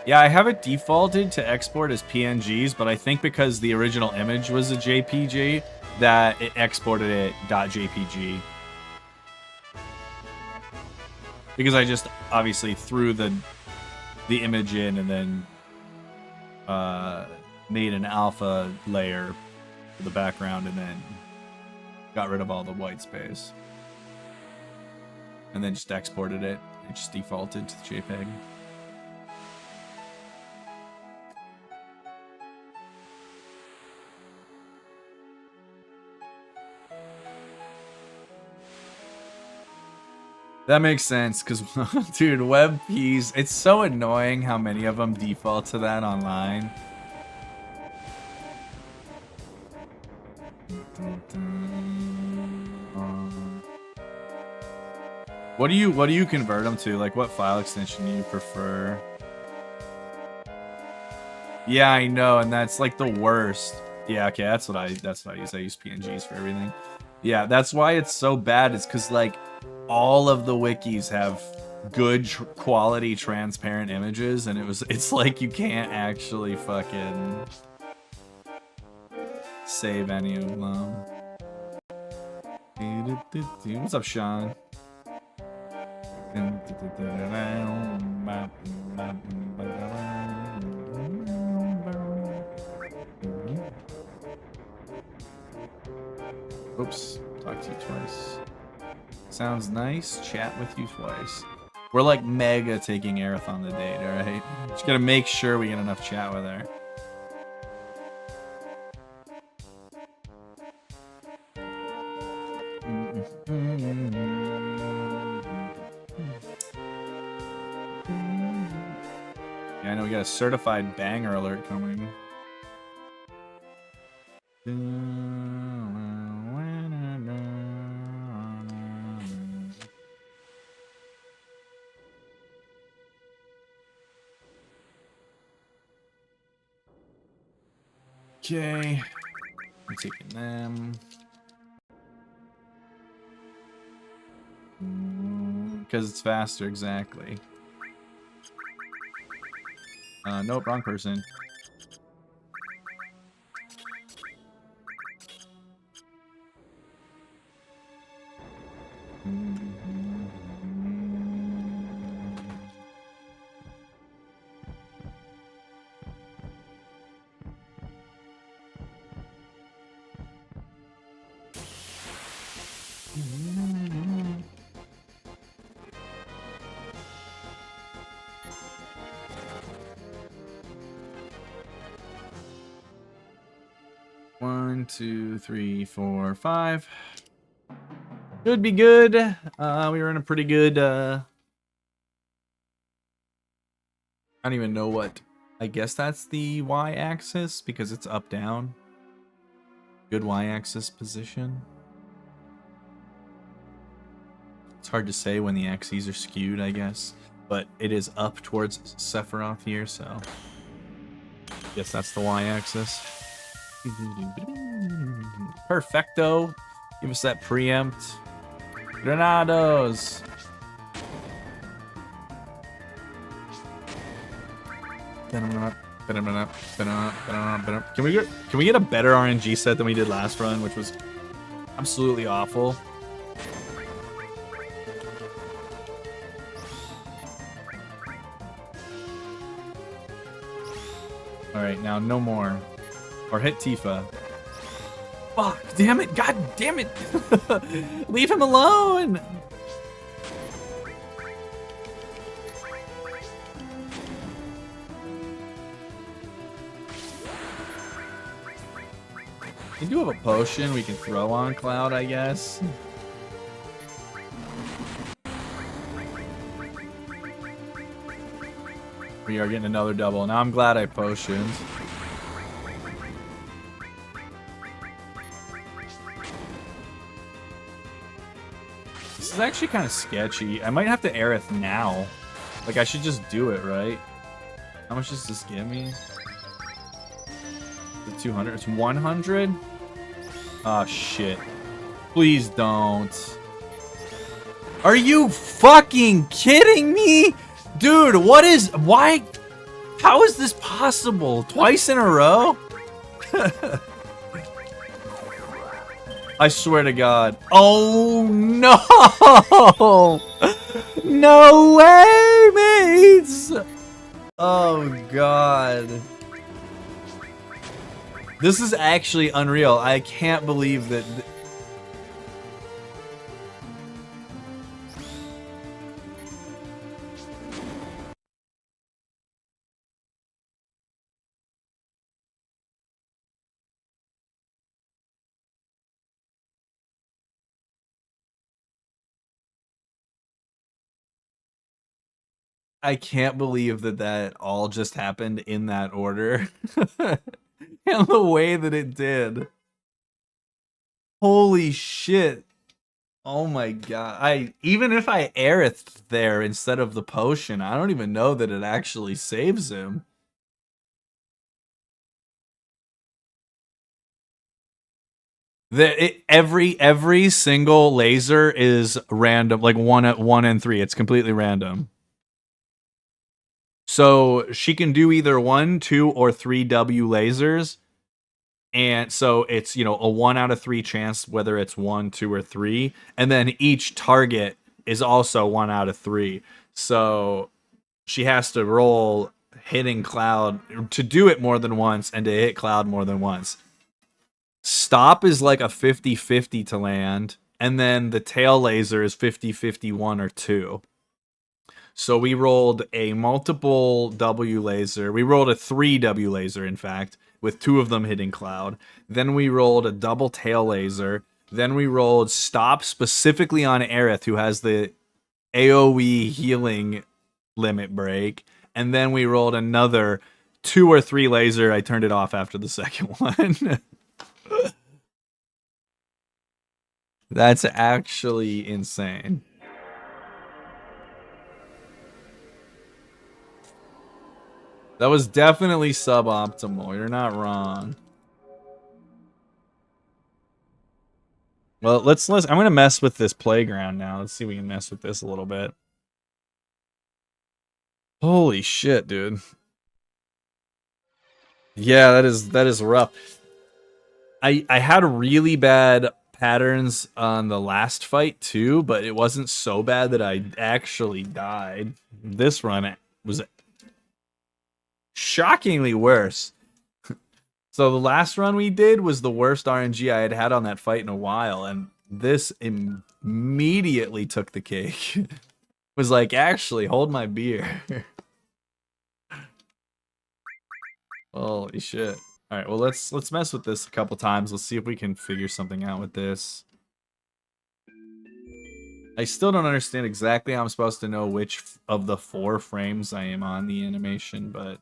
Yeah, I have it defaulted to export as PNGs, but I think because the original image was a JPG, that it exported it .jpg. Because I just obviously threw the image in and then made an alpha layer for the background and then got rid of all the white space. And then just exported it. It just defaulted to the JPEG. That makes sense, because, dude, WebPs, it's so annoying how many of them default to that online. What do you convert them to? Like, what file extension do you prefer? Yeah, I know, and that's like the worst. Yeah, okay, that's what I use. I use PNGs for everything. Yeah, that's why it's so bad. It's because like all of the wikis have good quality transparent images, and it's like you can't actually fucking save any of them. What's up, Sean? Oops, talk to you twice. Sounds nice. Chat with you twice. We're like mega taking Aerith on the date, alright? Just gotta make sure we get enough chat with her. Yeah, I know we got a certified banger alert coming. Okay, I'm taking them. Because it's faster, exactly. Nope, wrong person. One, two, three, four, five. Should be good. We were in a pretty good. I don't even know what. I guess that's the y-axis because it's up down. Good y-axis position. It's hard to say when the axes are skewed, I guess, but it is up towards Sephiroth here, so I guess that's the y-axis. Perfecto. Give us that preempt. Granados. Can we get a better RNG set than we did last run, which was absolutely awful? Alright, now no more. Or hit Tifa. Fuck, damn it, god damn it! Leave him alone! We do have a potion we can throw on Cloud, I guess. We are getting another double. Now I'm glad I potioned. This is actually kind of sketchy. I might have to Aerith now. Like, I should just do it, right? How much does this give me? The 200? It's 100? Oh, shit. Please don't. Are you fucking kidding me? Dude, what is... Why... How is this possible? Twice in a row? I swear to God. Oh no! No way, mates! Oh God. This is actually unreal. I can't believe that. I can't believe that that all just happened in that order. And the way that it did. Holy shit. Oh my God. Even if I aerith there instead of the potion, I don't even know that it actually saves him. Every single laser is random, like 1 and 3. It's completely random. So she can do either 1, 2, or 3 W lasers. And so it's, you know, a 1 out of 3 chance whether it's 1, 2, or 3. And then each target is also 1 out of 3. So she has to roll hitting Cloud to do it more than once and to hit Cloud more than once. Stop is like a 50-50 to land. And then the tail laser is 50-50 1 or 2. So we rolled a multiple W laser. We rolled a 3 W laser, in fact, with 2 of them hitting Cloud. Then we rolled a double tail laser. Then we rolled stop specifically on Aerith, who has the AoE healing limit break. And then we rolled another 2 or 3 laser. I turned it off after the second one. That's actually insane. That was definitely suboptimal. You're not wrong. Well, let's I'm gonna mess with this playground now. Let's see if we can mess with this a little bit. Holy shit, dude. Yeah, that is rough. I had really bad patterns on the last fight too, but it wasn't so bad that I actually died. This run was shockingly worse. So the last run we did was the worst RNG I had on that fight in a while, and this immediately took the cake. Was like, actually, hold my beer. Holy shit. Alright, well let's mess with this a couple times. Let's see if we can figure something out with this. I still don't understand exactly how I'm supposed to know which of the 4 frames I am on the animation, but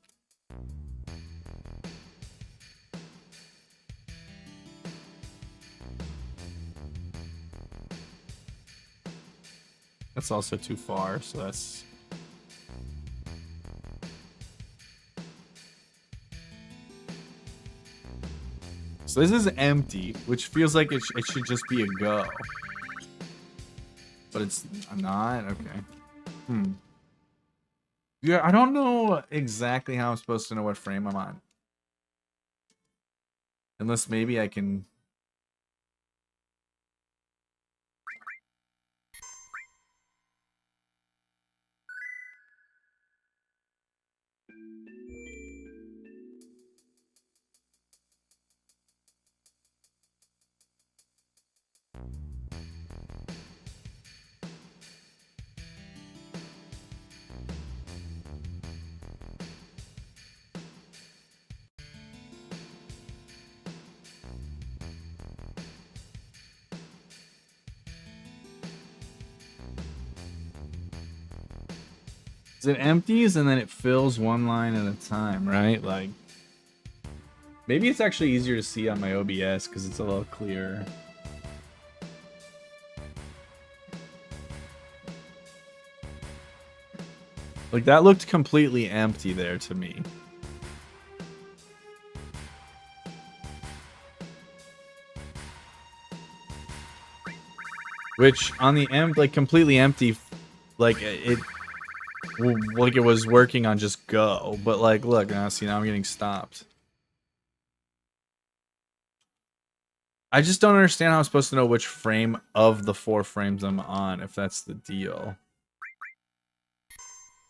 that's also too far, so that's... So this is empty, which feels like it should just be a go. But it's not? Okay. Yeah, I don't know exactly how I'm supposed to know what frame I'm on. Unless maybe I can... It empties and then it fills one line at a time, right? Like, maybe it's actually easier to see on my OBS because it's a little clearer. Like, that looked completely empty there to me. Which, on the like, completely empty, like, it... like it was working on just go, but like, look, now see, now I'm getting stopped. I just don't understand how I'm supposed to know which frame of the 4 frames I'm on, if that's the deal.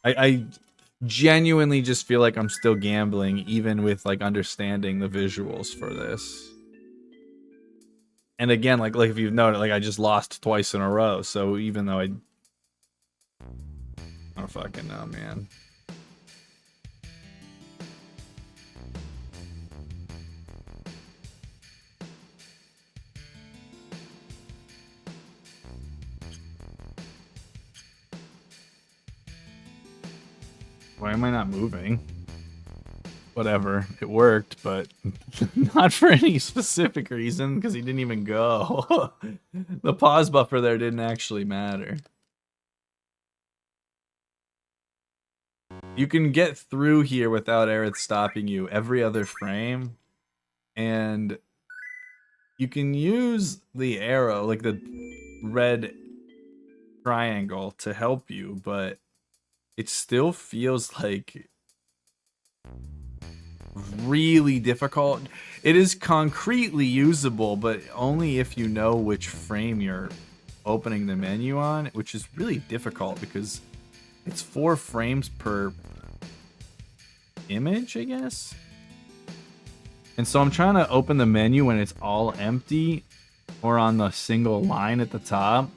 I genuinely just feel like I'm still gambling, even with like understanding the visuals for this. And again, like if you've noted, like I just lost twice in a row, so even though I don't fucking know, man. Why am I not moving? Whatever, it worked, but not for any specific reason, because he didn't even go. The pause buffer there didn't actually matter. You can get through here without Aerith stopping you every other frame, and you can use the arrow, like the red triangle, to help you, but it still feels like really difficult. It is concretely usable, but only if you know which frame you're opening the menu on, which is really difficult because it's 4 frames per image, I guess. And so I'm trying to open the menu when it's all empty or on the single line at the top.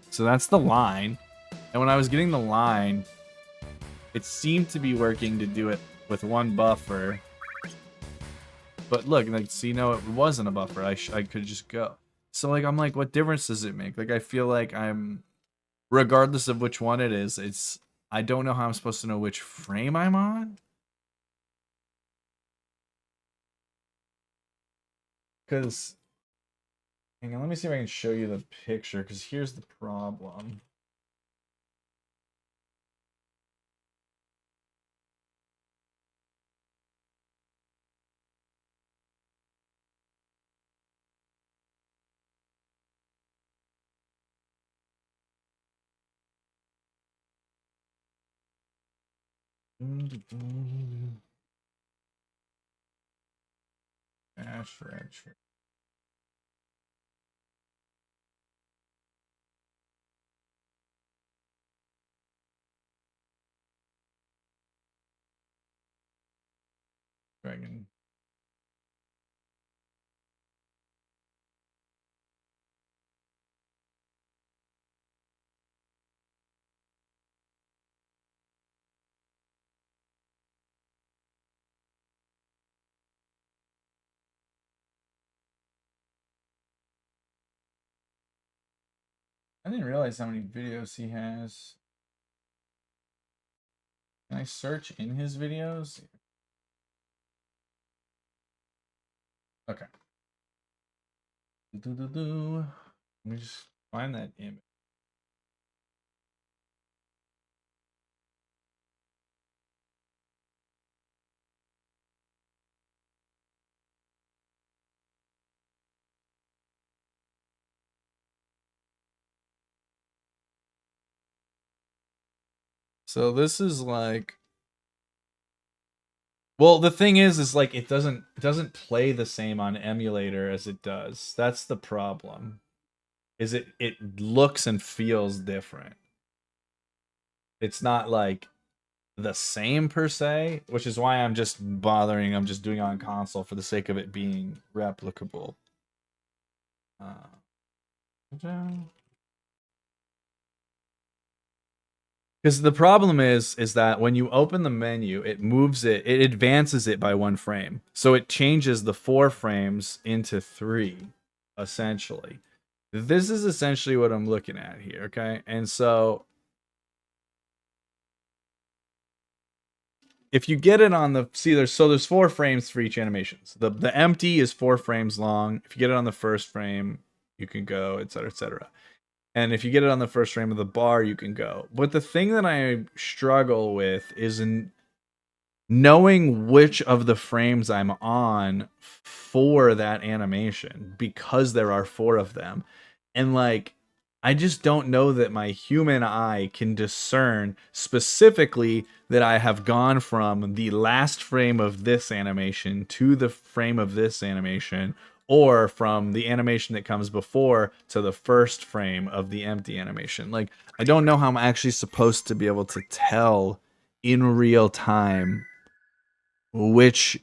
So that's the line. And when I was getting the line, it seemed to be working to do it with 1 buffer. But look, like, see, no, it wasn't a buffer. I could just go. So, like, I'm like, what difference does it make? Like, I feel like I'm, regardless of which one it is, I don't know how I'm supposed to know which frame I'm on. Because, hang on, let me see if I can show you the picture, because here's the problem. Dash retro. Dragon. I didn't realize how many videos he has. Can I search in his videos? Okay. Let me just find that image. So this is like, well, the thing is like it doesn't play the same on emulator as it does. That's the problem. Is it looks and feels different. It's not like the same per se, which is why I'm just bothering. I'm just doing it on console for the sake of it being replicable. Because the problem is that when you open the menu, it advances it by 1 frame. So it changes the 4 frames into 3, essentially. This is essentially what I'm looking at here, okay? And so if you get it on the, see, there's 4 frames for each animations. The empty is 4 frames long. If you get it on the first frame, you can go, etc., etc. And if you get it on the first frame of the bar, you can go. But the thing that I struggle with is in knowing which of the frames I'm on for that animation, because there are 4 of them. And like, I just don't know that my human eye can discern specifically that I have gone from the last frame of this animation to the frame of this animation, or from the animation that comes before to the first frame of the empty animation. Like, I don't know how I'm actually supposed to be able to tell in real time which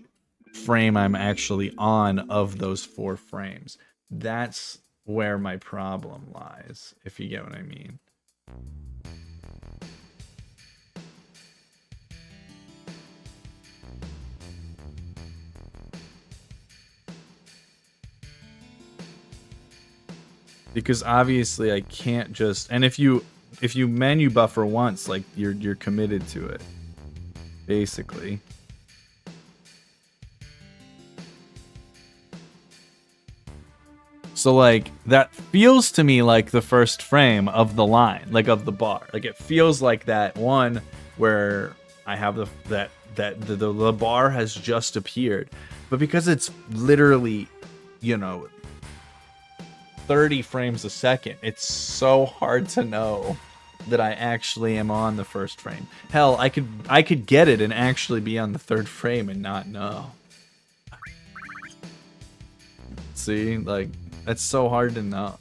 frame I'm actually on of those 4 frames. That's where my problem lies, if you get what I mean. Because obviously I can't just, and if you menu buffer once, like you're committed to it, basically. So like that feels to me like the first frame of the line, like of the bar. Like it feels like that one where I have the bar has just appeared. But because it's literally, you know, 30 frames a second, it's so hard to know that I actually am on the first frame. Hell, I could get it and actually be on the 3rd frame and not know. See, like, that's so hard to know.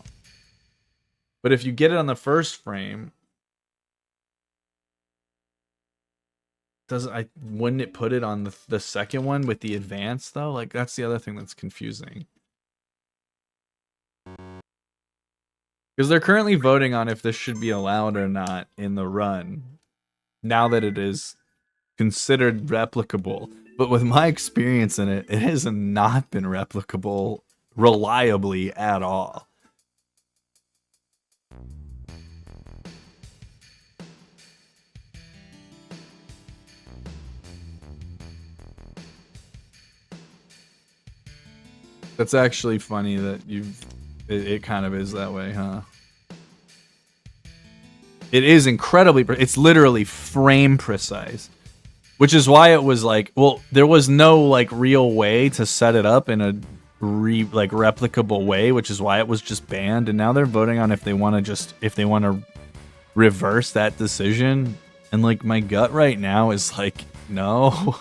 But if you get it on the 1st frame, wouldn't it put it on the 2nd one with the advanced though? Like, that's the other thing that's confusing. Because they're currently voting on if this should be allowed or not in the run, now that it is considered replicable. But with my experience in it, it has not been replicable reliably at all. That's actually funny that it kind of is that way, huh? It is incredibly, it's literally frame precise. Which is why it was like, well, there was no like real way to set it up in a replicable way, which is why it was just banned. And now they're voting on if they want to reverse that decision. And like my gut right now is like, no.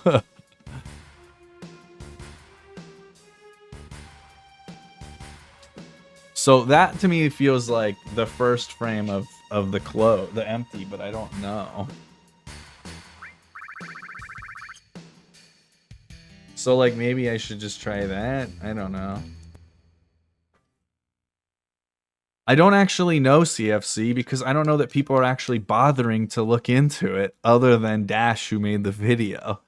So that to me feels like the first frame of the empty, but I don't know. So like maybe I should just try that. I don't know. I don't actually know CFC because I don't know that people are actually bothering to look into it other than Dash, who made the video.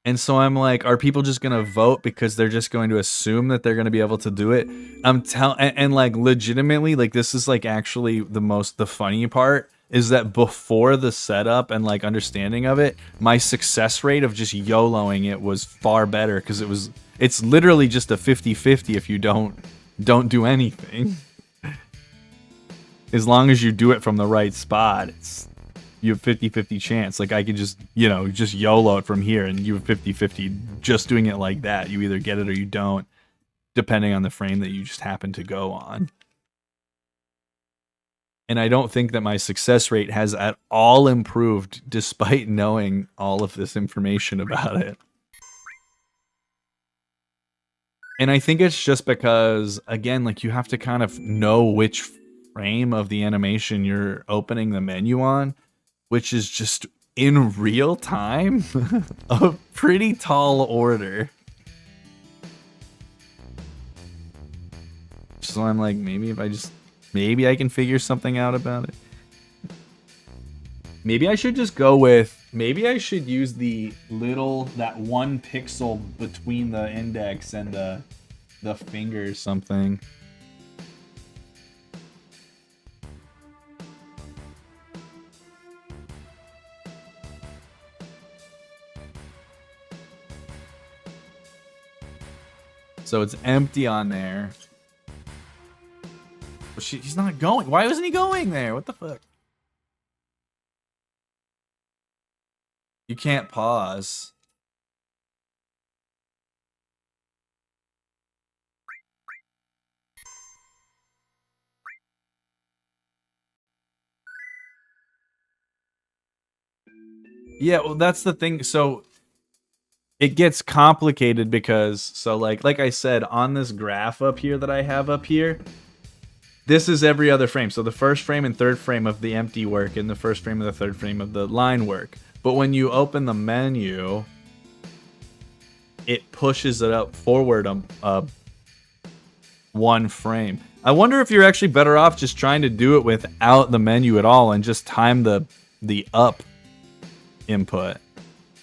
And so I'm like, are people just gonna vote because they're just going to assume that they're gonna be able to do it? And like legitimately, like this is like actually the funny part is that before the setup and like understanding of it, my success rate of just YOLOing it was far better because it's literally just a 50-50 if you don't do anything. As long as you do it from the right spot, you have 50-50 chance. Like I could just, just YOLO it from here and you have 50-50 just doing it like that. You either get it or you don't, depending on the frame that you just happen to go on. And I don't think that my success rate has at all improved despite knowing all of this information about it. And I think it's just because, again, like you have to kind of know which frame of the animation you're opening the menu on, which is just in real time a pretty tall order. So I'm like, maybe I can figure something out about it. Maybe I should just go with, maybe I should use that 1 pixel between the index and the finger or something. So it's empty on there. But he's not going. Why wasn't he going there? What the fuck? You can't pause. Yeah, well, that's the thing. So it gets complicated because, so like I said, on this graph up here that I have up here, this is every other frame. So the first frame and third frame of the empty work and the first frame and the third frame of the line work. But when you open the menu, it pushes it up forward one frame. I wonder if you're actually better off just trying to do it without the menu at all and just time the up input.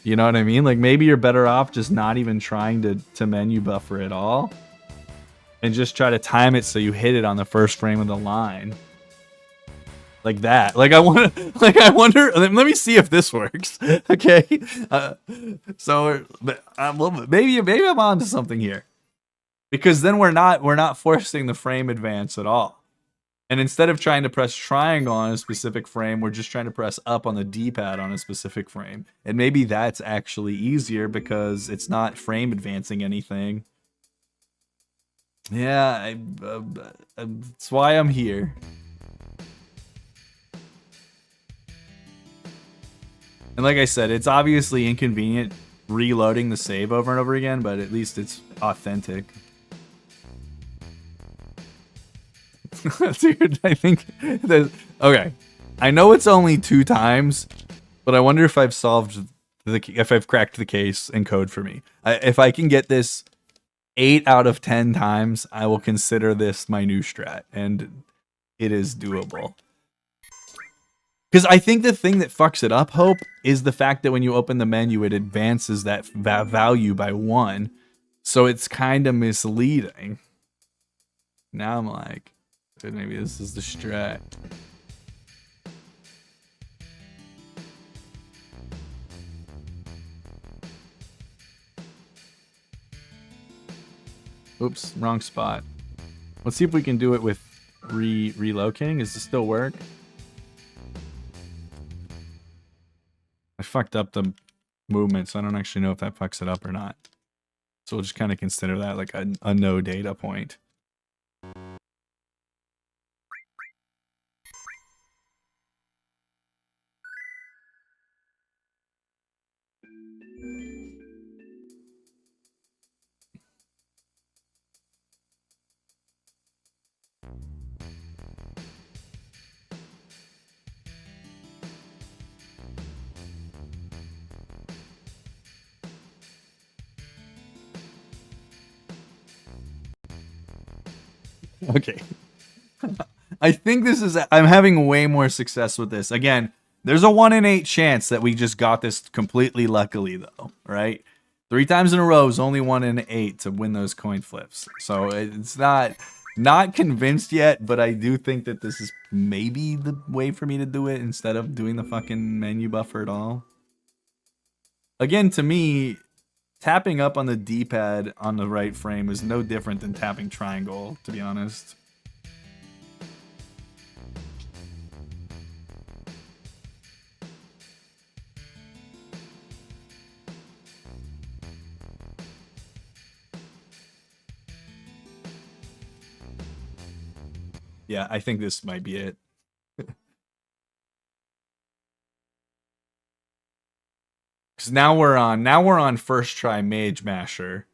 You know what I mean? Like maybe you're better off just not even trying to menu buffer at all and just try to time it so you hit it on the first frame of the line. Like that. Like I wonder, let me see if this works. Okay. So well, maybe I'm onto something here. Because then we're not forcing the frame advance at all. And instead of trying to press triangle on a specific frame, we're just trying to press up on the D-pad on a specific frame. And maybe that's actually easier because it's not frame advancing anything. Yeah, that's why I'm here. And like I said, it's obviously inconvenient reloading the save over and over again, but at least it's authentic. Dude, I think okay. I know it's only 2 times, but I wonder if I've if I've cracked the case and code for me. If I can get this 8 out of 10 times, I will consider this my new strat, and it is doable. Because I think the thing that fucks it up, Hope, is the fact that when you open the menu, it advances that value by 1. So it's kind of misleading. Now I'm like, maybe this is the strat. Oops, wrong spot. Let's see if we can do it with relocating. Does this still work? I fucked up the movement, so I don't actually know if that fucks it up or not. So we'll just kind of consider that like a no data point. Okay. I think this is... I'm having way more success with this. Again, there's a 1 in 8 chance that we just got this completely luckily, though, right? 3 times in a row is only 1 in 8 to win those coin flips. So it's not convinced yet, but I do think that this is maybe the way for me to do it instead of doing the fucking menu buffer at all. Again, to me, tapping up on the D-pad on the right frame is no different than tapping triangle, to be honest. Yeah, I think this might be it. Because now we're on first try Mage Masher.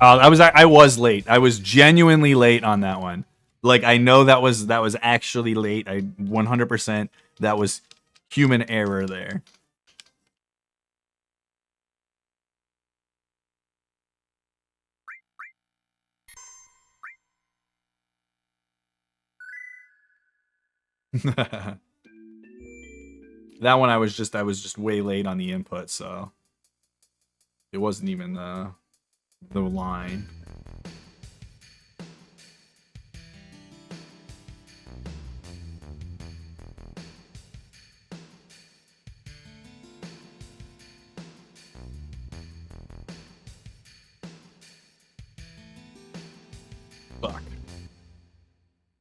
I was late. I was genuinely late on that one. Like I know that was actually late. I 100% that was human error there. That one I was just way late on the input, so it wasn't even the line.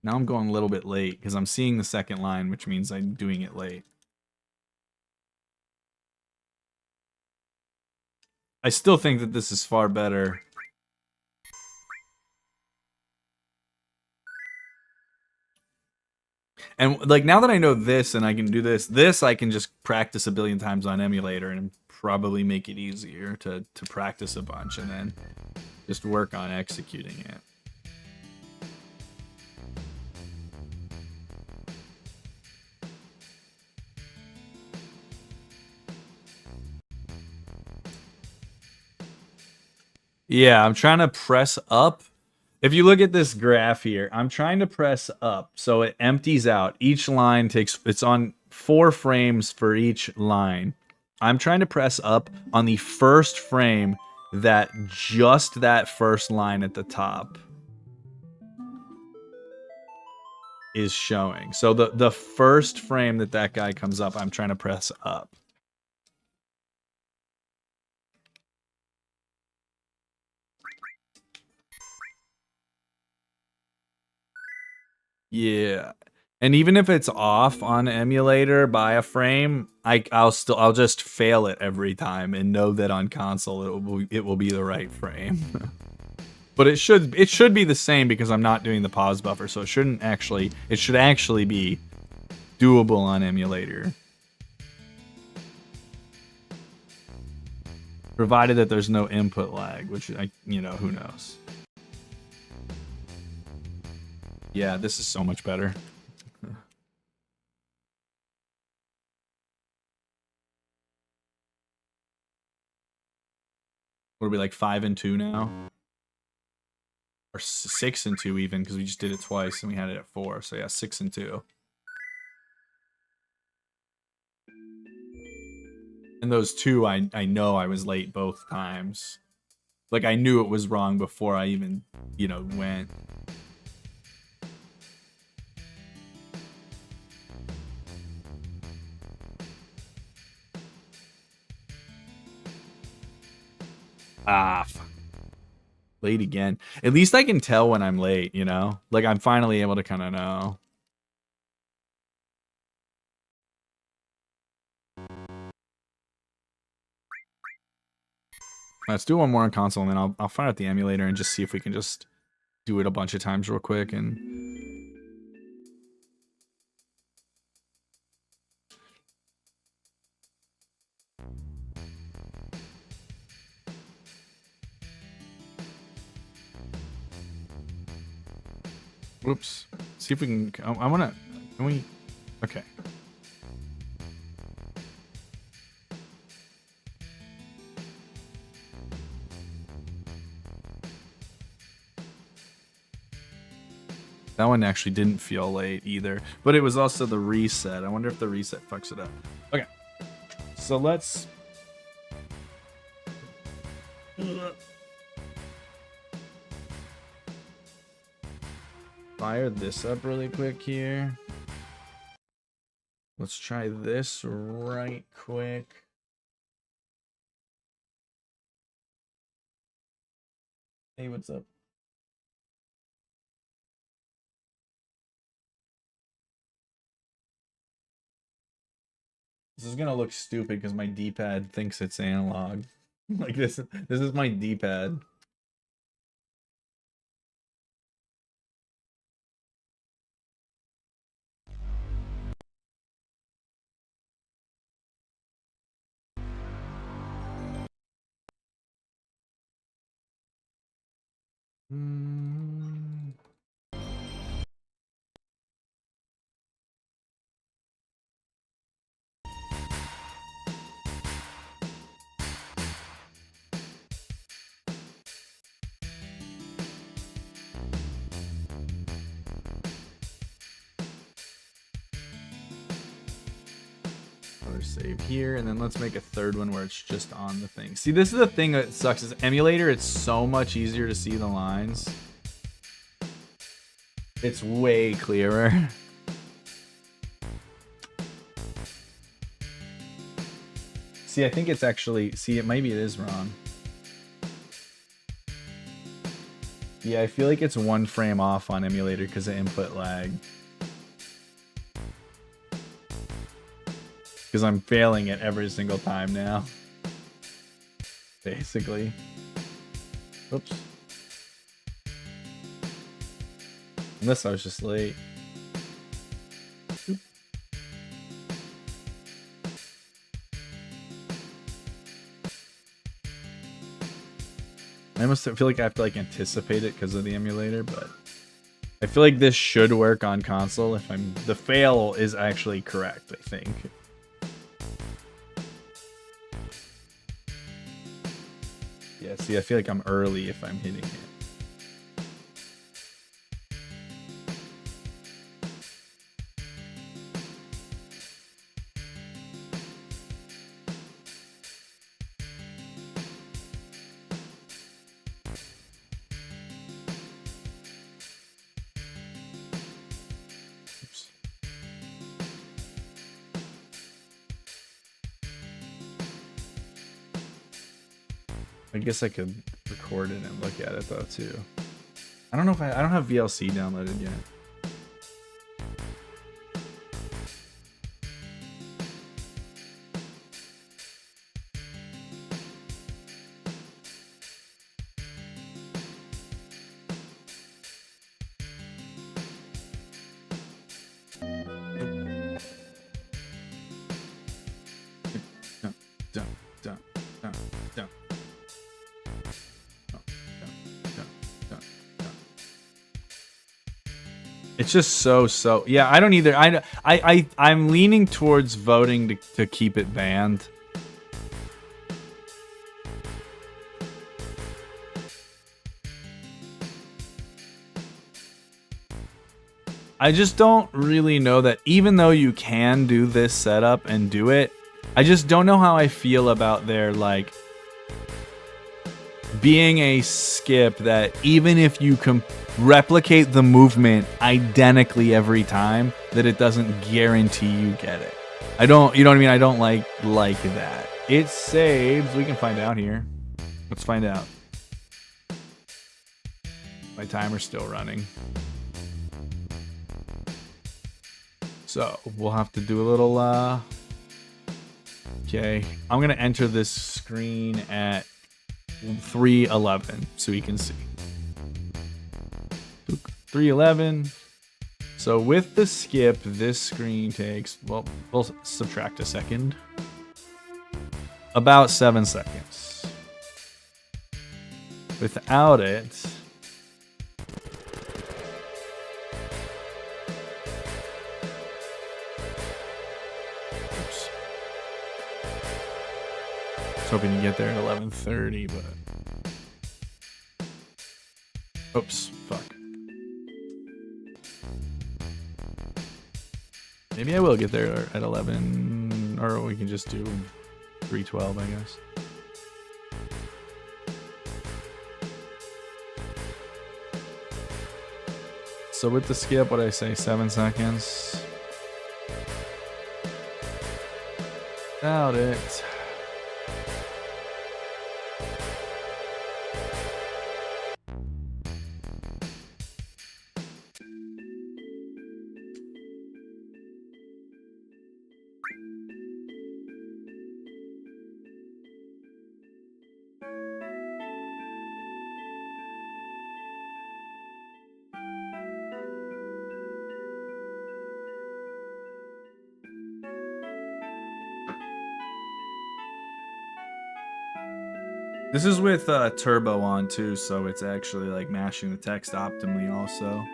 Now I'm going a little bit late because I'm seeing the second line, which means I'm doing it late. I still think that this is far better. And like now that I know this and I can do this I can just practice a billion times on emulator and probably make it easier to practice a bunch and then just work on executing it. Yeah, I'm trying to press up. If you look at this graph here, I'm trying to press up so it empties out. Each line takes, it's on 4 frames for each line. I'm trying to press up on the first frame that just that first line at the top is showing. So the first frame that guy comes up, I'm trying to press up. Yeah. And even if it's off on emulator by a frame, I'll just fail it every time and know that on console it will be the right frame. But it should be the same because I'm not doing the pause buffer, so it should actually be doable on emulator. Provided that there's no input lag, which who knows. Yeah, this is so much better. What are we, like 5 and 2 now? Or 6 and 2 even, because we just did it twice and we had it at 4. So yeah, 6 and 2. And those 2, I know I was late both times. Like I knew it was wrong before I even, went. Late again. At least I can tell when I'm late, Like I'm finally able to kind of know. Let's do one more on console and then I'll fire out the emulator and just see if we can just do it a bunch of times real quick and whoops. See if we can. I want to. Can we? Okay. That one actually didn't feel late either, but it was also the reset. I wonder if the reset fucks it up. Okay. So let's. Fire this up really quick here. Let's try this right quick. Hey, what's up? This is gonna look stupid because my D-pad thinks it's analog. Like this is my D-pad. Save here, and then let's make a third one where it's just on the thing. See, this is the thing that sucks is emulator, it's so much easier to see the lines. It's way clearer. See, I think it's actually, maybe it is wrong. Yeah, I feel like it's 1 frame off on emulator because of input lag. Because I'm failing it every single time now. Basically. Oops. Unless I was just late. Oop. I almost feel like I have to like anticipate it because of the emulator, but I feel like this should work on console if the fail is actually correct, I think. Yeah, see, I feel like I'm early if I'm hitting it. Oops. I guess I could record it and look at it though too. I don't know if I don't have VLC downloaded yet. It's just so yeah, I don't either. I'm leaning towards voting to keep it banned. I just don't really know that even though you can do this setup and do it, I just don't know how I feel about their like being a skip that even if you can replicate the movement identically every time, that it doesn't guarantee you get it. I don't, you know what I mean? I don't like that. It saves. We can find out here. Let's find out. My timer's still running. So we'll have to do a little, okay. I'm gonna enter this screen at 3:11 so we can see. 3:11. So with the skip, this screen takes, well, we'll subtract a second. About 7 seconds. Without it, oops. I was hoping to get there at 11:30, but oops, fuck. Maybe I will get there at 11, or we can just do 3:12, I guess. So with the skip, what I say, 7 seconds. Without it. This is with turbo on too, so it's actually like mashing the text optimally also.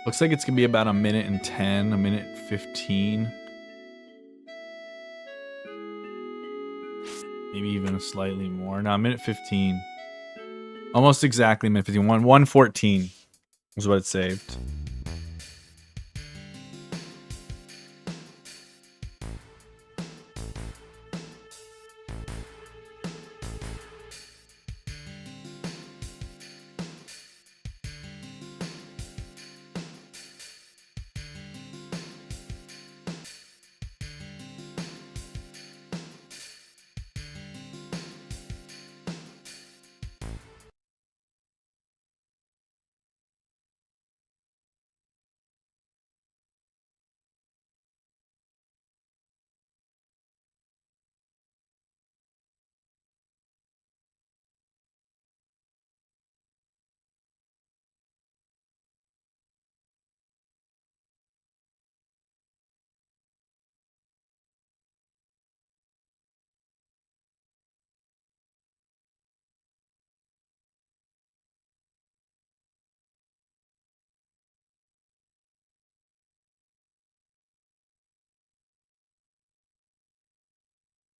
Looks like it's gonna be about a minute and 10, a minute 15. Maybe even slightly more. No, a minute 15. Almost exactly minute 15. 114 was what it saved.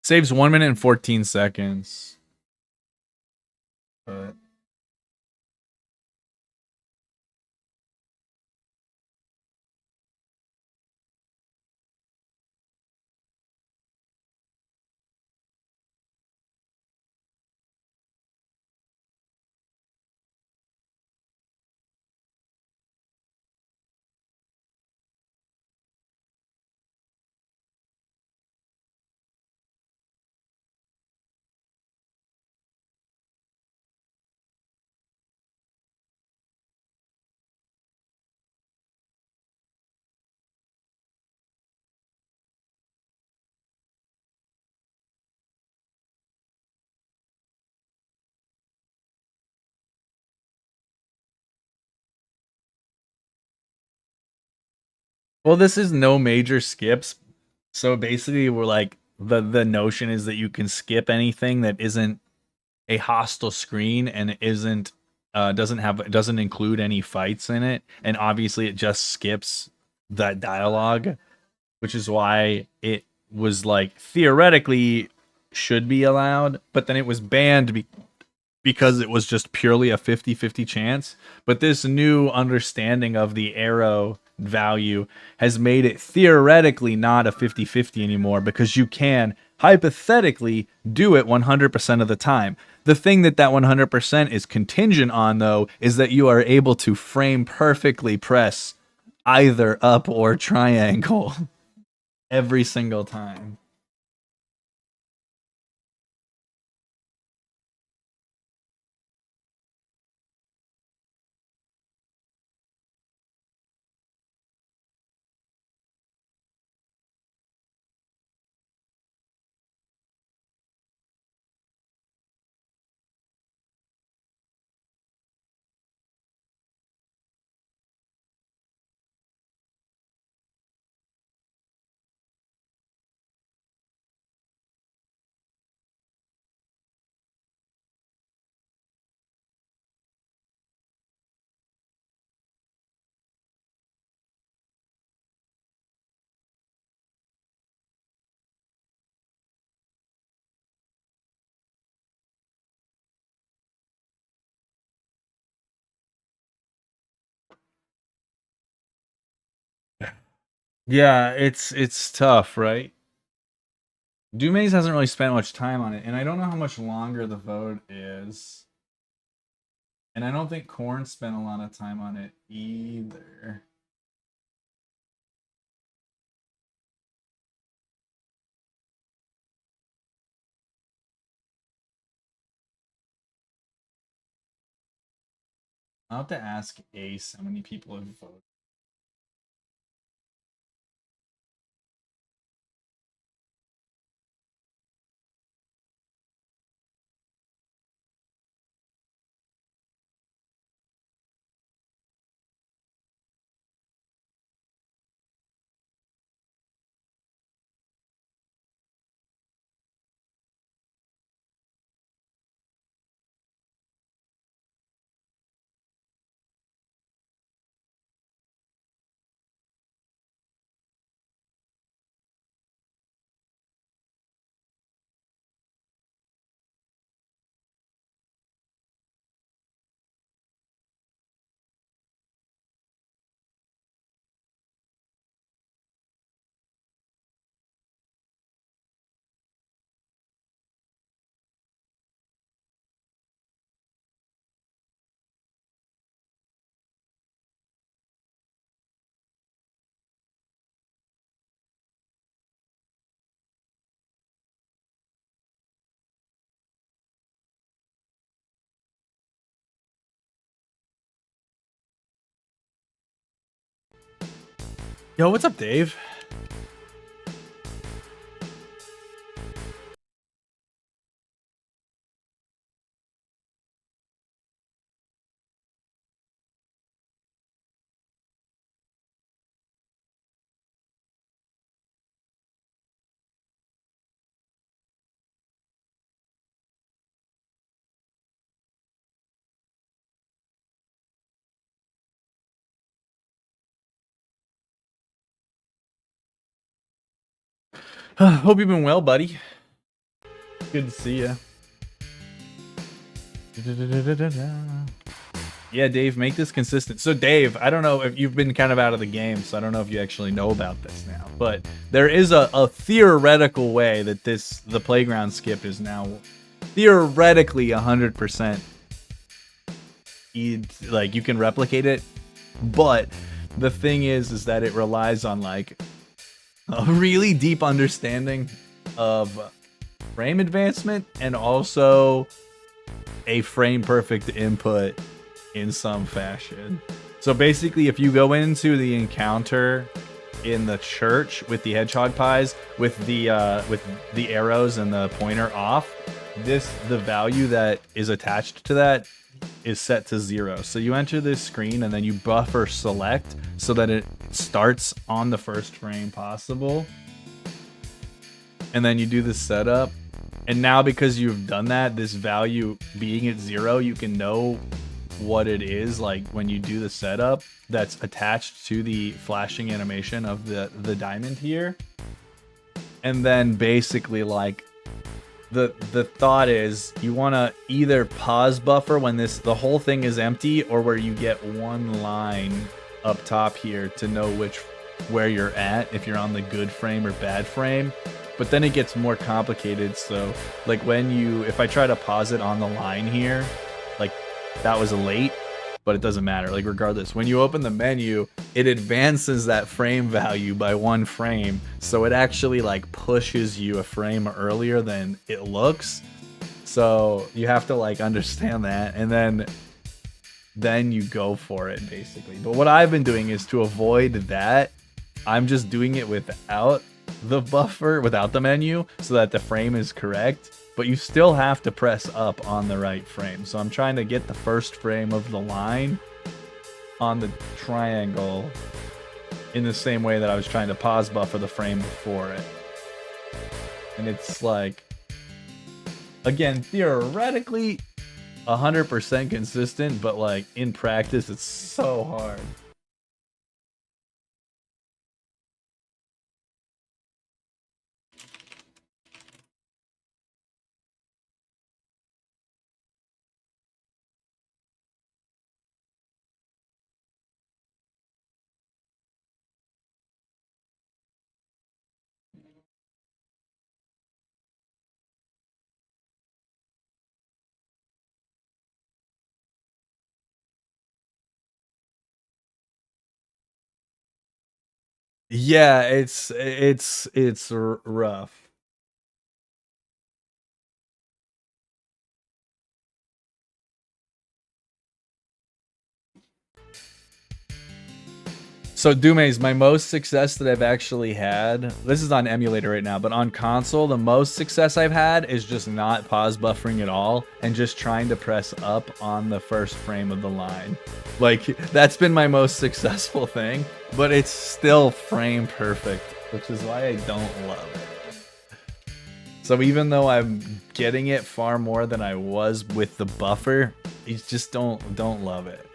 Saves 1 minute and 14 seconds. But well, this is no major skips. So basically we're like the notion is that you can skip anything that isn't a hostile screen and isn't doesn't include any fights in it, and obviously it just skips that dialogue, which is why it was like theoretically should be allowed, but then it was banned because it was just purely a 50-50 chance. But this new understanding of the arrow value has made it theoretically not a 50-50 anymore, because you can hypothetically do it 100% of the time. The thing that 100% is contingent on, though, is that you are able to frame perfectly press either up or triangle every single time. Yeah, it's tough, right? Dumaze hasn't really spent much time on it, and I don't know how much longer the vote is. And I don't think Korn spent a lot of time on it either. I'll have to ask Ace how many people have voted. Yo, what's up, Dave? Hope you've been well, buddy. Good to see you. Yeah, Dave, make this consistent. So, Dave, I don't know if you've been kind of out of the game, so I don't know if you actually know about this now. But there is a theoretical way that the playground skip is now theoretically 100%. Like, you can replicate it, but the thing is that it relies on like a really deep understanding of frame advancement and also a frame perfect input in some fashion. So basically, if you go into the encounter in the church with the hedgehog pies with the arrows and the pointer off, the value that is attached to that is set to 0. So you enter this screen and then you buffer select so that it starts on the first frame possible. And then you do the setup. And now because you've done that, this value being at 0, you can know what it is like when you do the setup that's attached to the flashing animation of the diamond here. And then basically like the thought is you want to either pause buffer when the whole thing is empty, or where you get one line up top here to know where you're at, if you're on the good frame or bad frame. But then it gets more complicated. So like if I try to pause it on the line here, like that was late, but it doesn't matter. Like regardless, when you open the menu, it advances that frame value by 1 frame. So it actually like pushes you a frame earlier than it looks. So you have to like understand that, and then you go for it basically. But what I've been doing is to avoid that, I'm just doing it without the buffer, without the menu, so that the frame is correct. But you still have to press up on the right frame. So I'm trying to get the first frame of the line on the triangle in the same way that I was trying to pause buffer the frame before it. And it's like, again, theoretically 100% consistent, but like in practice it's so hard. Yeah, it's rough. So Dume's my most success that I've actually had. This is on emulator right now, but on console, the most success I've had is just not pause buffering at all and just trying to press up on the first frame of the line. Like, that's been my most successful thing, but it's still frame perfect, which is why I don't love it. So even though I'm getting it far more than I was with the buffer, you just don't love it.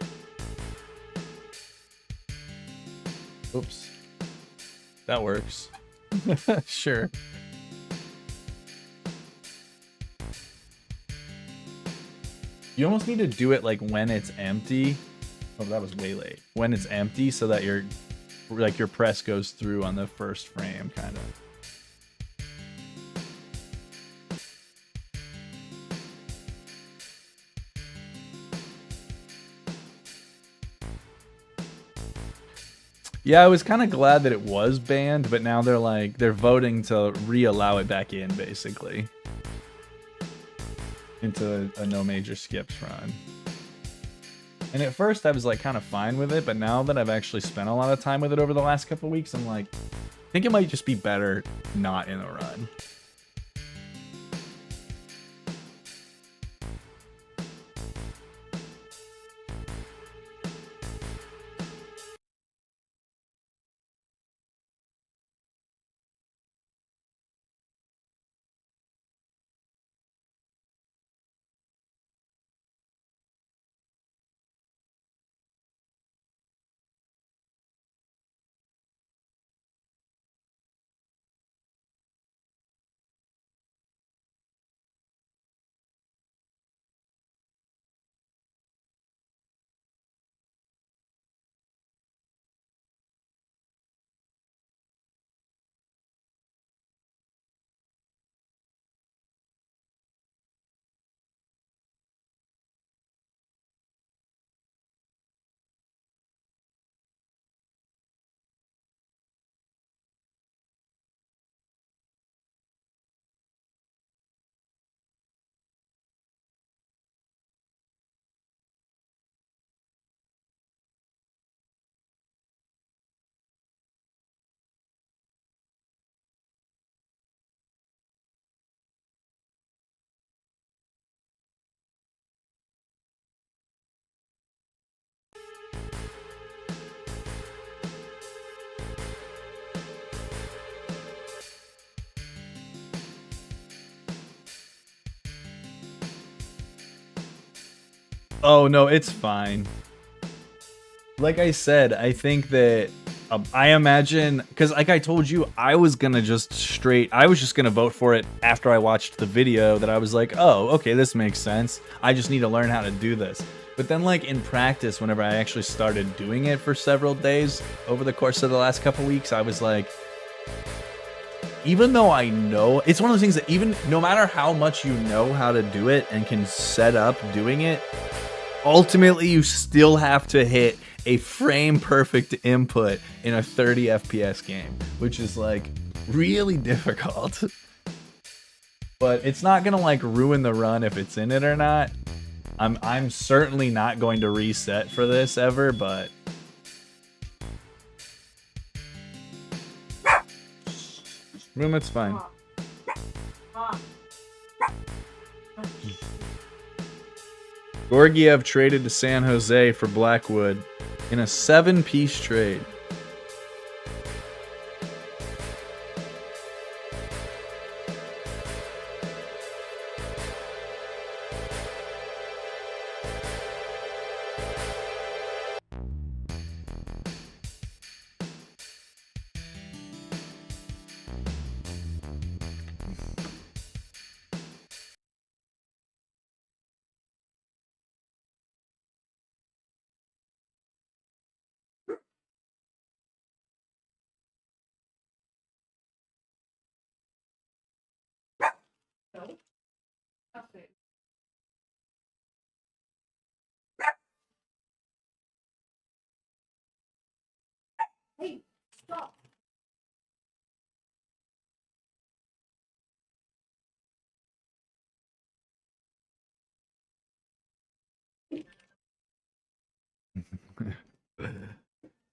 Oops. That works. Sure. You almost need to do it like when it's empty. Oh, that was way late. When it's empty, so that your press goes through on the first frame, kind of. Yeah, I was kind of glad that it was banned, but now they're voting to re-allow it back in, basically. Into a no major skips run. And at first I was like kind of fine with it, but now that I've actually spent a lot of time with it over the last couple weeks, I'm like, I think it might just be better not in a run. Oh, no, it's fine. Like I said, I think that I imagine, because like I told you, I was just gonna vote for it after I watched the video that I was like, oh, okay, this makes sense. I just need to learn how to do this. But then like in practice, whenever I actually started doing it for several days over the course of the last couple weeks, I was like, even though I know, it's one of those things that even no matter how much you know how to do it and can set up doing it, ultimately you still have to hit a frame perfect input in a 30 FPS game, which is like really difficult. But it's not gonna like ruin the run if it's in it or not. I'm certainly not going to reset for this ever, but it's fine. Gorgiev traded to San Jose for Blackwood in a 7-piece trade. Hey, stop.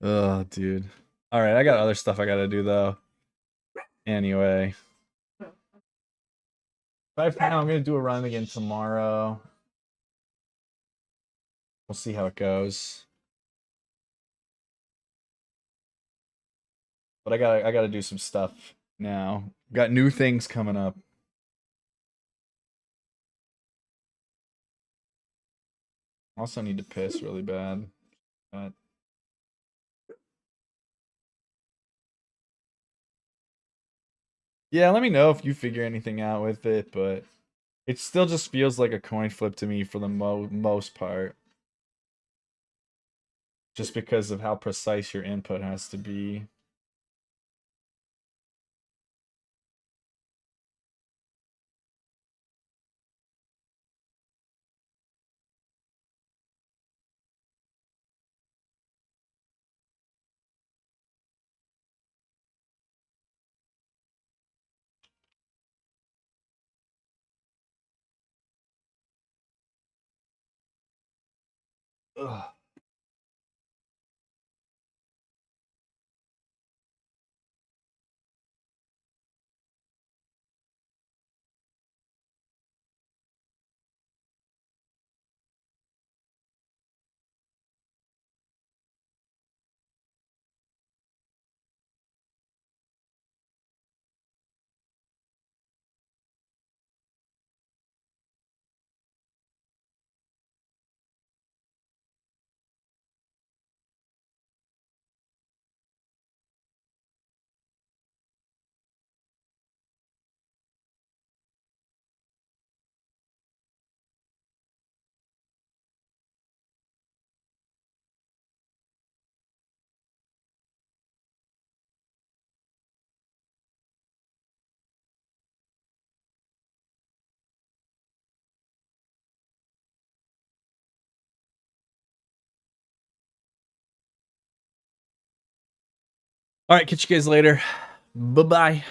Oh, dude. All right, I got other stuff I gotta do though. Anyway, if I have time, I'm gonna do a run again tomorrow. We'll see how it goes. But I gotta do some stuff now. Got new things coming up. Also need to piss really bad. But yeah, let me know if you figure anything out with it, but it still just feels like a coin flip to me for the most part. Just because of how precise your input has to be. Ugh. All right, catch you guys later. Bye-bye.